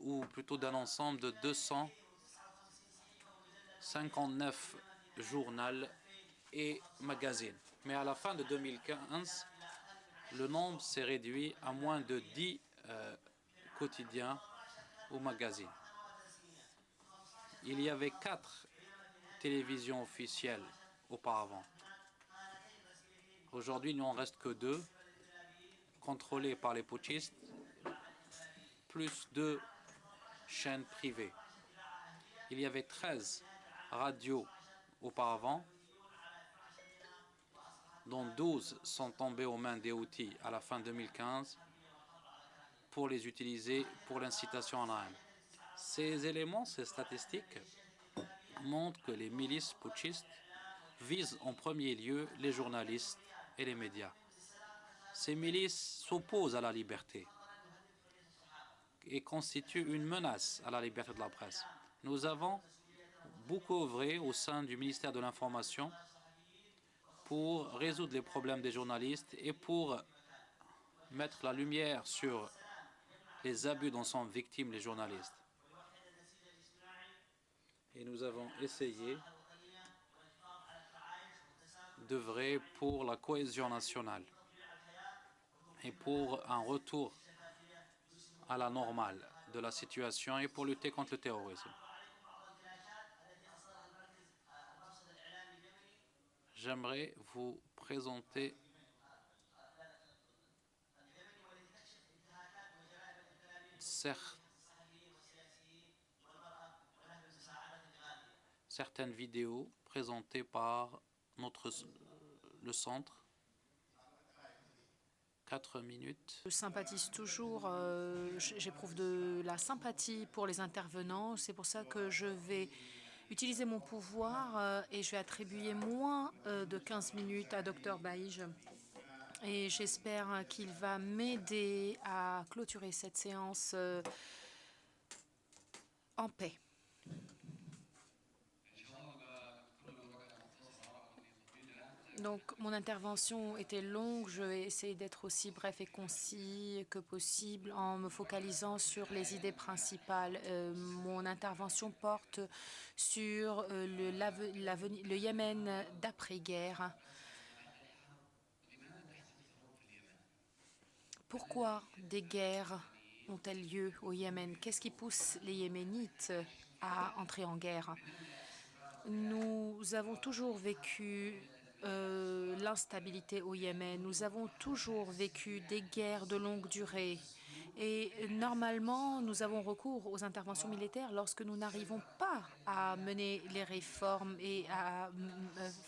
A: ou plutôt d'un ensemble de 259 journaux et magazines. Mais à la fin de 2015, le nombre s'est réduit à moins de 10 quotidiens ou magazines. Il y avait 4 télévisions officielles auparavant. Aujourd'hui, il n'en reste que 2, contrôlées par les putschistes, plus 2 chaînes privées. Il y avait 13 radios auparavant, dont 12 sont tombées aux mains des Houthis à la fin 2015 pour les utiliser pour l'incitation à la haine. Ces éléments, ces statistiques, montrent que les milices putschistes visent en premier lieu les journalistes et les médias. Ces milices s'opposent à la liberté et constituent une menace à la liberté de la presse. Nous avons beaucoup œuvré au sein du ministère de l'Information pour résoudre les problèmes des journalistes et pour mettre la lumière sur les abus dont sont victimes les journalistes. Et nous avons essayé d'œuvrer pour la cohésion nationale et pour un retour à la normale de la situation et pour lutter contre le terrorisme. J'aimerais vous présenter certaines vidéos présentées par le centre. 4 minutes.
C: Je sympathise toujours, j'éprouve de la sympathie pour les intervenants. C'est pour ça que je vais utiliser mon pouvoir et je vais attribuer moins de 15 minutes à Dr Baïj. Et j'espère qu'il va m'aider à clôturer cette séance en paix. Donc, mon intervention était longue. Je vais essayer d'être aussi bref et concis que possible en me focalisant sur les idées principales. Mon intervention porte sur le Yémen d'après-guerre. Pourquoi des guerres ont-elles lieu au Yémen? Qu'est-ce qui pousse les Yéménites à entrer en guerre? Nous avons toujours vécu l'instabilité au Yémen. Nous avons toujours vécu des guerres de longue durée. Et normalement, nous avons recours aux interventions militaires lorsque nous n'arrivons pas à mener les réformes et à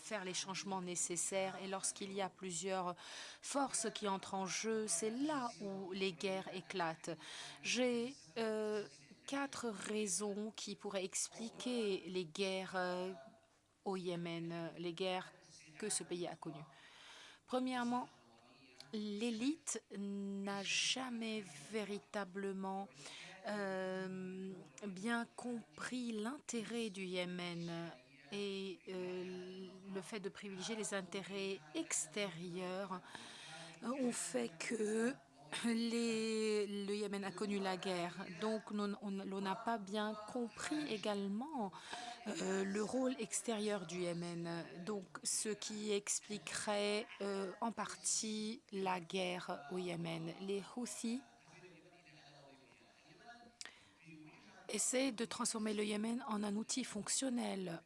C: faire les changements nécessaires. Et lorsqu'il y a plusieurs forces qui entrent en jeu, c'est là où les guerres éclatent. J'ai 4 raisons qui pourraient expliquer les guerres au Yémen, les guerres que ce pays a connues. Premièrement, l'élite n'a jamais véritablement bien compris l'intérêt du Yémen et le fait de privilégier les intérêts extérieurs ont fait que le Yémen a connu la guerre. Donc, on n'a pas bien compris également le rôle extérieur du Yémen. Donc, ce qui expliquerait en partie la guerre au Yémen. Les Houthis essaient de transformer le Yémen en un outil fonctionnel.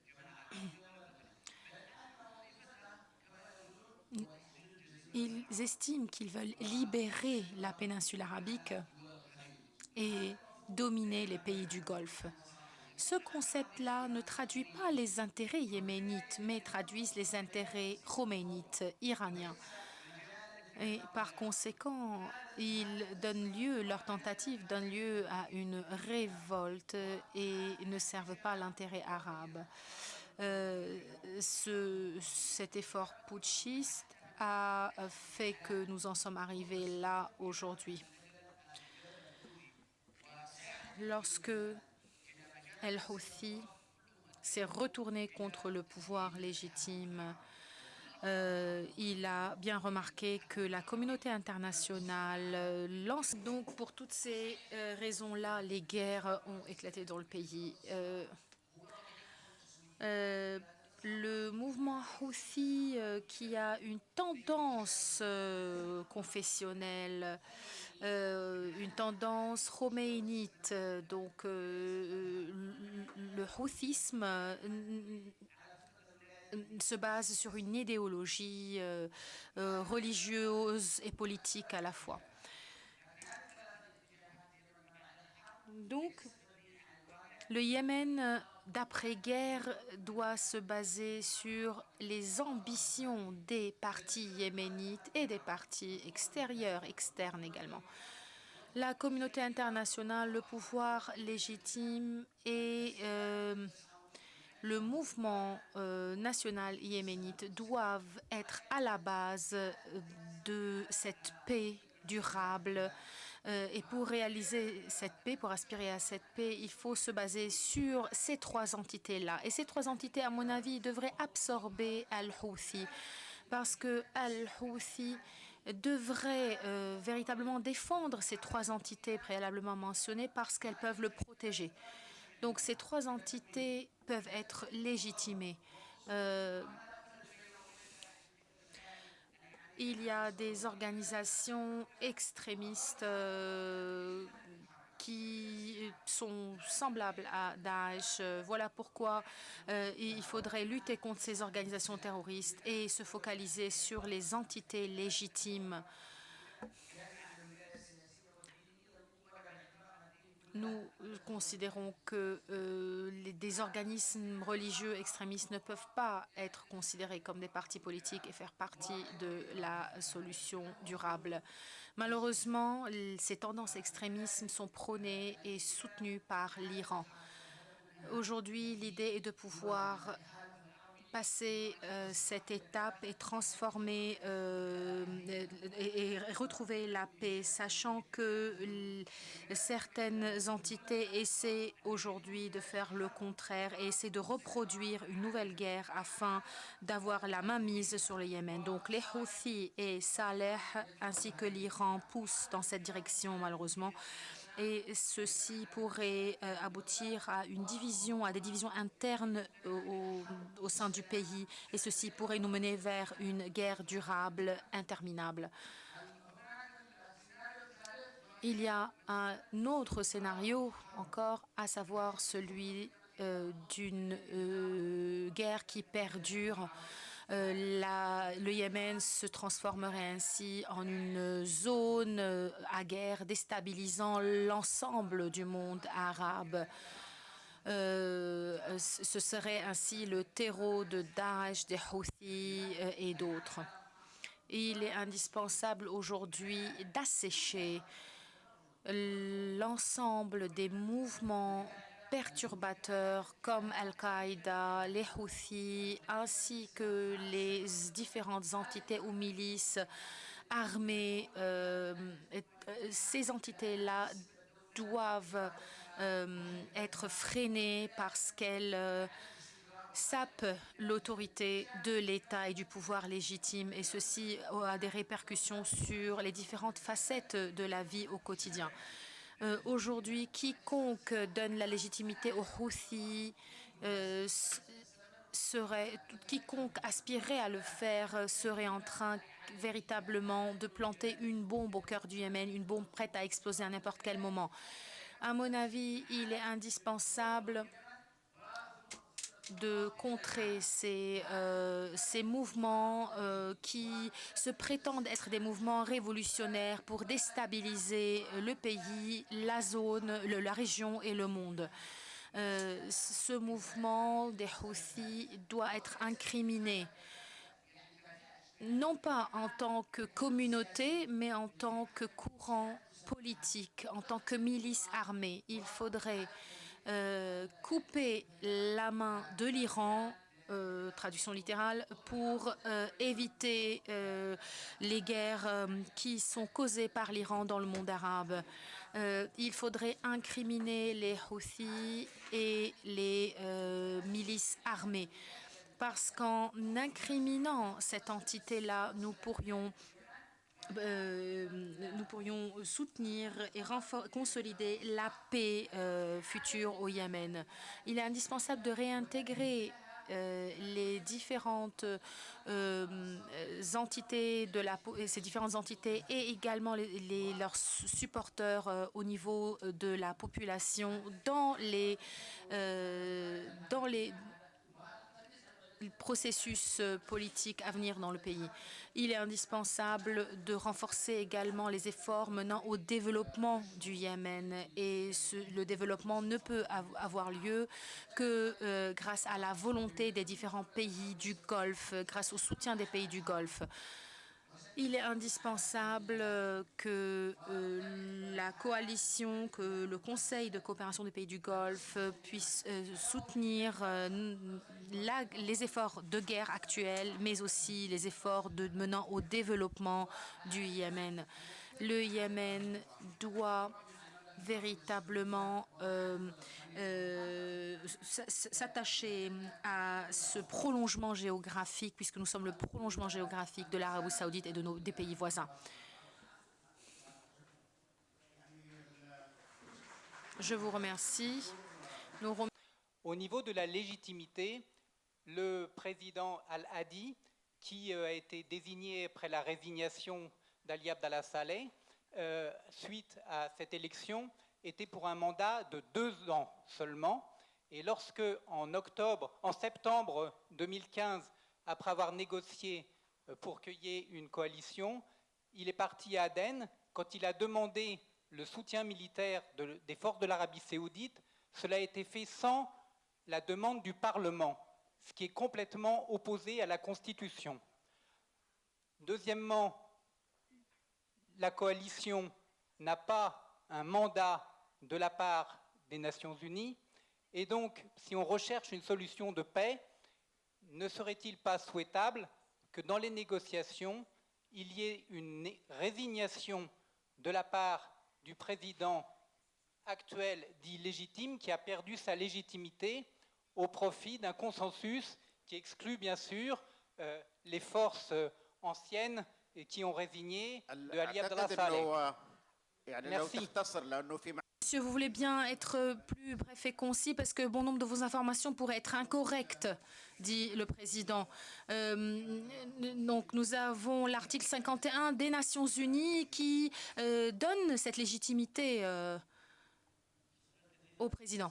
C: Ils estiment qu'ils veulent libérer la péninsule arabique et dominer les pays du Golfe. Ce concept-là ne traduit pas les intérêts yéménites, mais traduisent les intérêts khomeinites iraniens. Et par conséquent, leurs tentatives donnent lieu à une révolte et ne servent pas l'intérêt arabe. Cet effort putschiste a fait que nous en sommes arrivés là aujourd'hui. Lorsque El-Houthi s'est retourné contre le pouvoir légitime, il a bien remarqué que la communauté internationale lance. Donc, pour toutes ces raisons-là, les guerres ont éclaté dans le pays. Le mouvement Houthi, qui a une tendance confessionnelle, une tendance khoméinite, donc le houthisme se base sur une idéologie religieuse et politique à la fois. Donc, le Yémen d'après-guerre doit se baser sur les ambitions des partis yéménites et des partis extérieurs, externes également. La communauté internationale, le pouvoir légitime et le mouvement national yéménite doivent être à la base de cette paix durable. Et pour réaliser cette paix, pour aspirer à cette paix, il faut se baser sur ces 3 entités-là. Et ces 3 entités, à mon avis, devraient absorber Al-Houthi, parce que Al-Houthi devrait véritablement défendre ces 3 entités préalablement mentionnées parce qu'elles peuvent le protéger. Donc ces 3 entités peuvent être légitimées. Il y a des organisations extrémistes qui sont semblables à Daesh. Voilà pourquoi il faudrait lutter contre ces organisations terroristes et se focaliser sur les entités légitimes. Nous considérons que des organismes religieux extrémistes ne peuvent pas être considérés comme des partis politiques et faire partie de la solution durable. Malheureusement, ces tendances extrémistes sont prônées et soutenues par l'Iran. Aujourd'hui, l'idée est de pouvoir passer cette étape et transformer et retrouver la paix, sachant que certaines entités essaient aujourd'hui de faire le contraire et essaient de reproduire une nouvelle guerre afin d'avoir la main mise sur le Yémen. Donc les Houthis et Saleh ainsi que l'Iran poussent dans cette direction malheureusement. Et ceci pourrait aboutir à une division, à des divisions internes au sein du pays. Et ceci pourrait nous mener vers une guerre durable, interminable. Il y a un autre scénario encore, à savoir celui d'une guerre qui perdure. Le Yémen se transformerait ainsi en une zone à guerre, déstabilisant l'ensemble du monde arabe. Ce serait ainsi le terreau de Daesh, des Houthis et d'autres. Il est indispensable aujourd'hui d'assécher l'ensemble des mouvements perturbateurs comme Al-Qaïda, les Houthis, ainsi que les différentes entités ou milices armées. Ces entités-là doivent être freinées parce qu'elles sapent l'autorité de l'État et du pouvoir légitime, et ceci a des répercussions sur les différentes facettes de la vie au quotidien. Aujourd'hui, quiconque donne la légitimité aux Houthis quiconque aspirerait à le faire serait en train véritablement de planter une bombe au cœur du Yémen, une bombe prête à exploser à n'importe quel moment. À mon avis, il est indispensable de contrer ces mouvements qui se prétendent être des mouvements révolutionnaires pour déstabiliser le pays, la zone, la région et le monde. Ce mouvement des Houthis doit être incriminé, non pas en tant que communauté, mais en tant que courant politique, en tant que milice armée. Il faudrait couper la main de l'Iran, traduction littérale, pour éviter les guerres qui sont causées par l'Iran dans le monde arabe. Il faudrait incriminer les Houthis et les milices armées, parce qu'en incriminant cette entité-là, nous pourrions soutenir et consolider la paix future au Yémen. Il est indispensable de réintégrer les différentes entités ces différentes entités et également leurs supporters au niveau de la population dans les processus politique à venir dans le pays. Il est indispensable de renforcer également les efforts menant au développement du Yémen, et le développement ne peut avoir lieu que grâce à la volonté des différents pays du Golfe, grâce au soutien des pays du Golfe. Il est indispensable que la coalition, que le Conseil de coopération des pays du Golfe puisse soutenir les efforts de guerre actuels, mais aussi les efforts menant au développement du Yémen. Le Yémen doit véritablement s'attacher à ce prolongement géographique, puisque nous sommes le prolongement géographique de l'Arabie saoudite et des pays voisins. Je vous remercie.
D: Au niveau de la légitimité, le président Al-Hadi, qui a été désigné après la résignation d'Ali Abdallah Saleh, suite à cette élection, était pour un mandat de 2 ans seulement. Et lorsque, en septembre 2015, après avoir négocié pour qu'il y ait une coalition, il est parti à Aden. Quand il a demandé le soutien militaire des forces de l'Arabie saoudite, cela a été fait sans la demande du Parlement, ce qui est complètement opposé à la Constitution. Deuxièmement, la coalition n'a pas un mandat de la part des Nations Unies, et donc si on recherche une solution de paix, ne serait-il pas souhaitable que dans les négociations, il y ait une résignation de la part du président actuel dit légitime, qui a perdu sa légitimité au profit d'un consensus qui exclut bien sûr les forces anciennes et qui ont résigné de Ali Abdallah Saleh. Merci.
C: Monsieur, vous voulez bien être plus bref et concis parce que bon nombre de vos informations pourraient être incorrectes, dit le président. Donc nous avons l'article 51 des Nations Unies qui donne cette légitimité au président.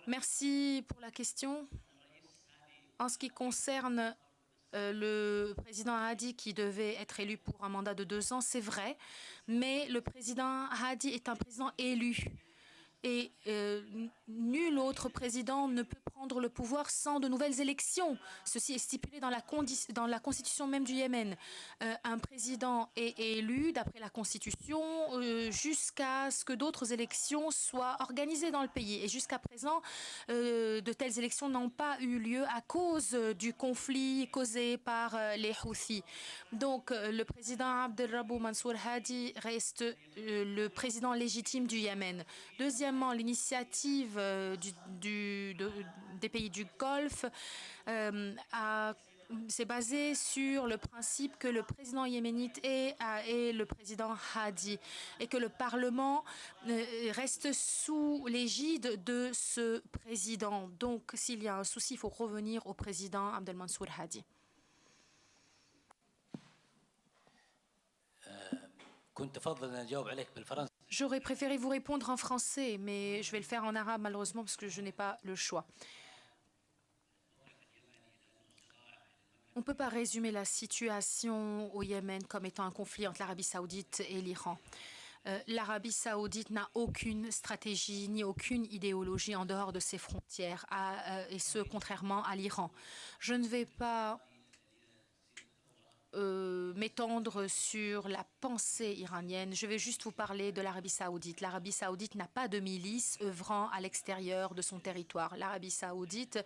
C: Merci pour la question. En ce qui concerne le président Hadi qui devait être élu pour un mandat de 2 ans, c'est vrai, mais le président Hadi est un président élu. Et nul autre président ne peut prendre le pouvoir sans de nouvelles élections. Ceci est stipulé dans la constitution même du Yémen. Un président est élu d'après la constitution jusqu'à ce que d'autres élections soient organisées dans le pays. Et jusqu'à présent, de telles élections n'ont pas eu lieu à cause du conflit causé par les Houthis. Donc le président Abdelrabou Mansour Hadi reste le président légitime du Yémen. Deuxièmement, l'initiative des pays du Golfe s'est basée sur le principe que le président yéménite est le président Hadi et que le Parlement reste sous l'égide de ce président. Donc, s'il y a un souci, il faut revenir au président Abdel Mansour Hadi. J'aurais préféré vous répondre en français, mais je vais le faire en arabe malheureusement parce que je n'ai pas le choix. On ne peut pas résumer la situation au Yémen comme étant un conflit entre l'Arabie saoudite et l'Iran. L'Arabie saoudite n'a aucune stratégie ni aucune idéologie en dehors de ses frontières, et ce, contrairement à l'Iran. Je ne vais pas m'étendre sur la pensée iranienne. Je vais juste vous parler de l'Arabie saoudite. L'Arabie saoudite n'a pas de milice œuvrant à l'extérieur de son territoire. L'Arabie saoudite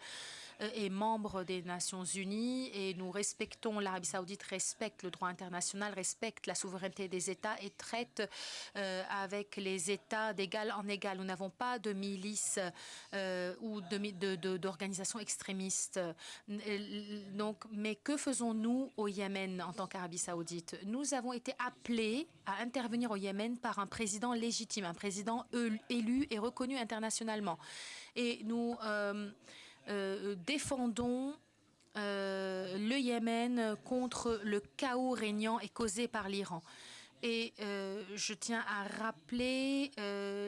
C: est membre des Nations Unies et nous respectons, l'Arabie saoudite respecte le droit international, respecte la souveraineté des États et traite avec les États d'égal en égal. Nous n'avons pas de milice ou d'organisations extrémistes. Donc, mais que faisons-nous au Yémen en tant qu'Arabie saoudite? Nous avons été appelés à intervenir au Yémen par un président légitime, un président élu et reconnu internationalement. Et nous défendons le Yémen contre le chaos régnant et causé par l'Iran. Et je tiens à rappeler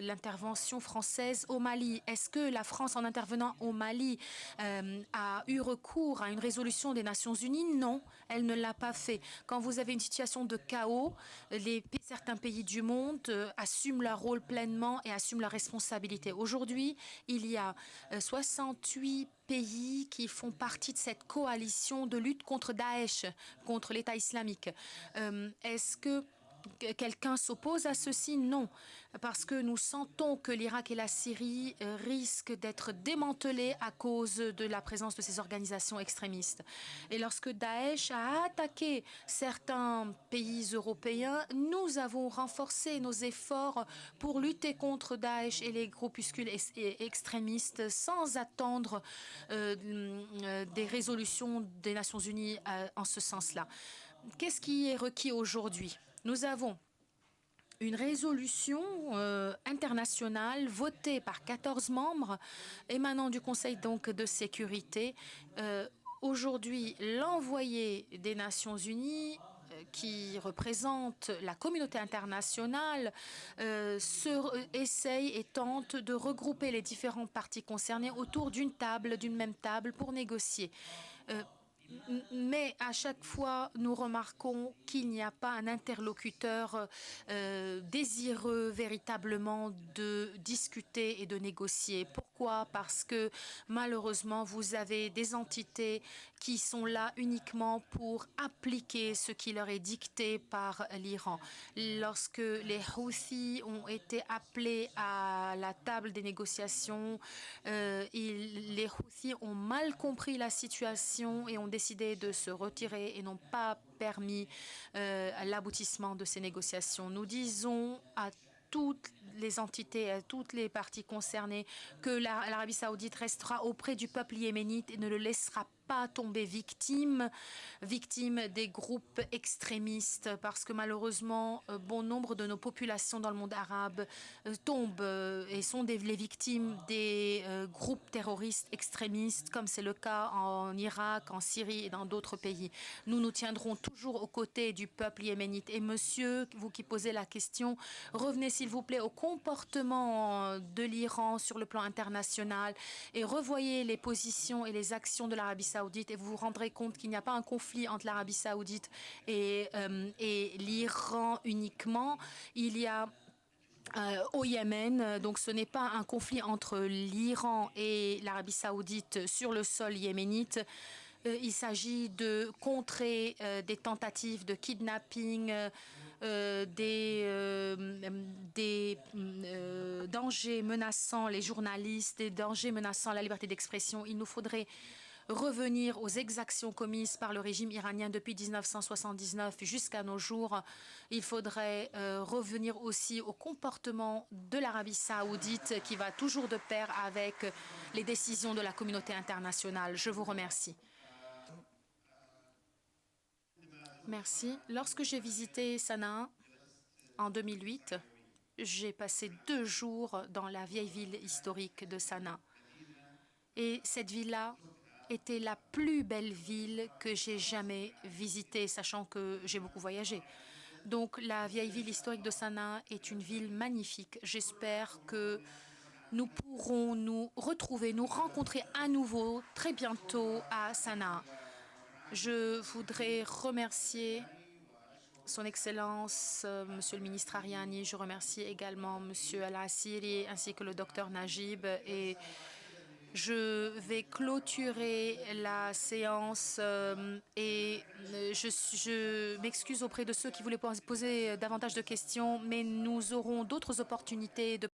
C: l'intervention française au Mali. Est-ce que la France, en intervenant au Mali, a eu recours à une résolution des Nations Unies? Non, elle ne l'a pas fait. Quand vous avez une situation de chaos, certains pays du monde assument leur rôle pleinement et assument leur responsabilité. Aujourd'hui, il y a 68 pays qui font partie de cette coalition de lutte contre Daesh, contre l'État islamique. Est-ce que quelqu'un s'oppose à ceci? Non, parce que nous sentons que l'Irak et la Syrie risquent d'être démantelés à cause de la présence de ces organisations extrémistes. Et lorsque Daesh a attaqué certains pays européens, nous avons renforcé nos efforts pour lutter contre Daesh et les groupuscules extrémistes sans attendre des résolutions des Nations Unies en ce sens-là. Qu'est-ce qui est requis aujourd'hui? Nous avons une résolution internationale votée par 14 membres émanant du Conseil donc de sécurité. Aujourd'hui, l'envoyé des Nations Unies qui représente la communauté internationale essaye et tente de regrouper les différentes parties concernées autour d'une même table pour négocier. Mais à chaque fois, nous remarquons qu'il n'y a pas un interlocuteur désireux véritablement de discuter et de négocier. Pourquoi? Parce que malheureusement, vous avez des entités qui sont là uniquement pour appliquer ce qui leur est dicté par l'Iran. Lorsque les Houthis ont été appelés à la table des négociations, les Houthis ont mal compris la situation et ont décidé de se retirer et n'ont pas permis l'aboutissement de ces négociations. Nous disons à toutes les entités, à toutes les parties concernées que l'Arabie saoudite restera auprès du peuple yéménite et ne le laissera pas tomber victime des groupes extrémistes, parce que malheureusement, bon nombre de nos populations dans le monde arabe tombent et sont les victimes des groupes terroristes extrémistes, comme c'est le cas en Irak, en Syrie et dans d'autres pays. Nous nous tiendrons toujours aux côtés du peuple yéménite. Et monsieur, vous qui posez la question, revenez s'il vous plaît au comportement de l'Iran sur le plan international et revoyez les positions et les actions de l'Arabie saoudite et vous vous rendrez compte qu'il n'y a pas un conflit entre l'Arabie saoudite et l'Iran uniquement. Il y a au Yémen, donc ce n'est pas un conflit entre l'Iran et l'Arabie saoudite sur le sol yéménite. Il s'agit de contrer des tentatives de kidnapping, des dangers menaçant les journalistes, des dangers menaçant la liberté d'expression. Il nous faudrait revenir aux exactions commises par le régime iranien depuis 1979 jusqu'à nos jours. Il faudrait revenir aussi au comportement de l'Arabie saoudite qui va toujours de pair avec les décisions de la communauté internationale. Je vous remercie. Merci. Lorsque j'ai visité Sanaa en 2008, j'ai passé 2 jours dans la vieille ville historique de Sanaa. Et cette ville-là était la plus belle ville que j'ai jamais visitée, sachant que j'ai beaucoup voyagé. Donc la vieille ville historique de Sanaa est une ville magnifique. J'espère que nous pourrons nous retrouver, nous rencontrer à nouveau très bientôt à Sanaa. Je voudrais remercier Son Excellence, Monsieur le ministre Ariani. Je remercie également Monsieur Al-Assiri ainsi que le docteur Najib. Et je vais clôturer la séance et je m'excuse auprès de ceux qui voulaient poser davantage de questions, mais nous aurons d'autres opportunités de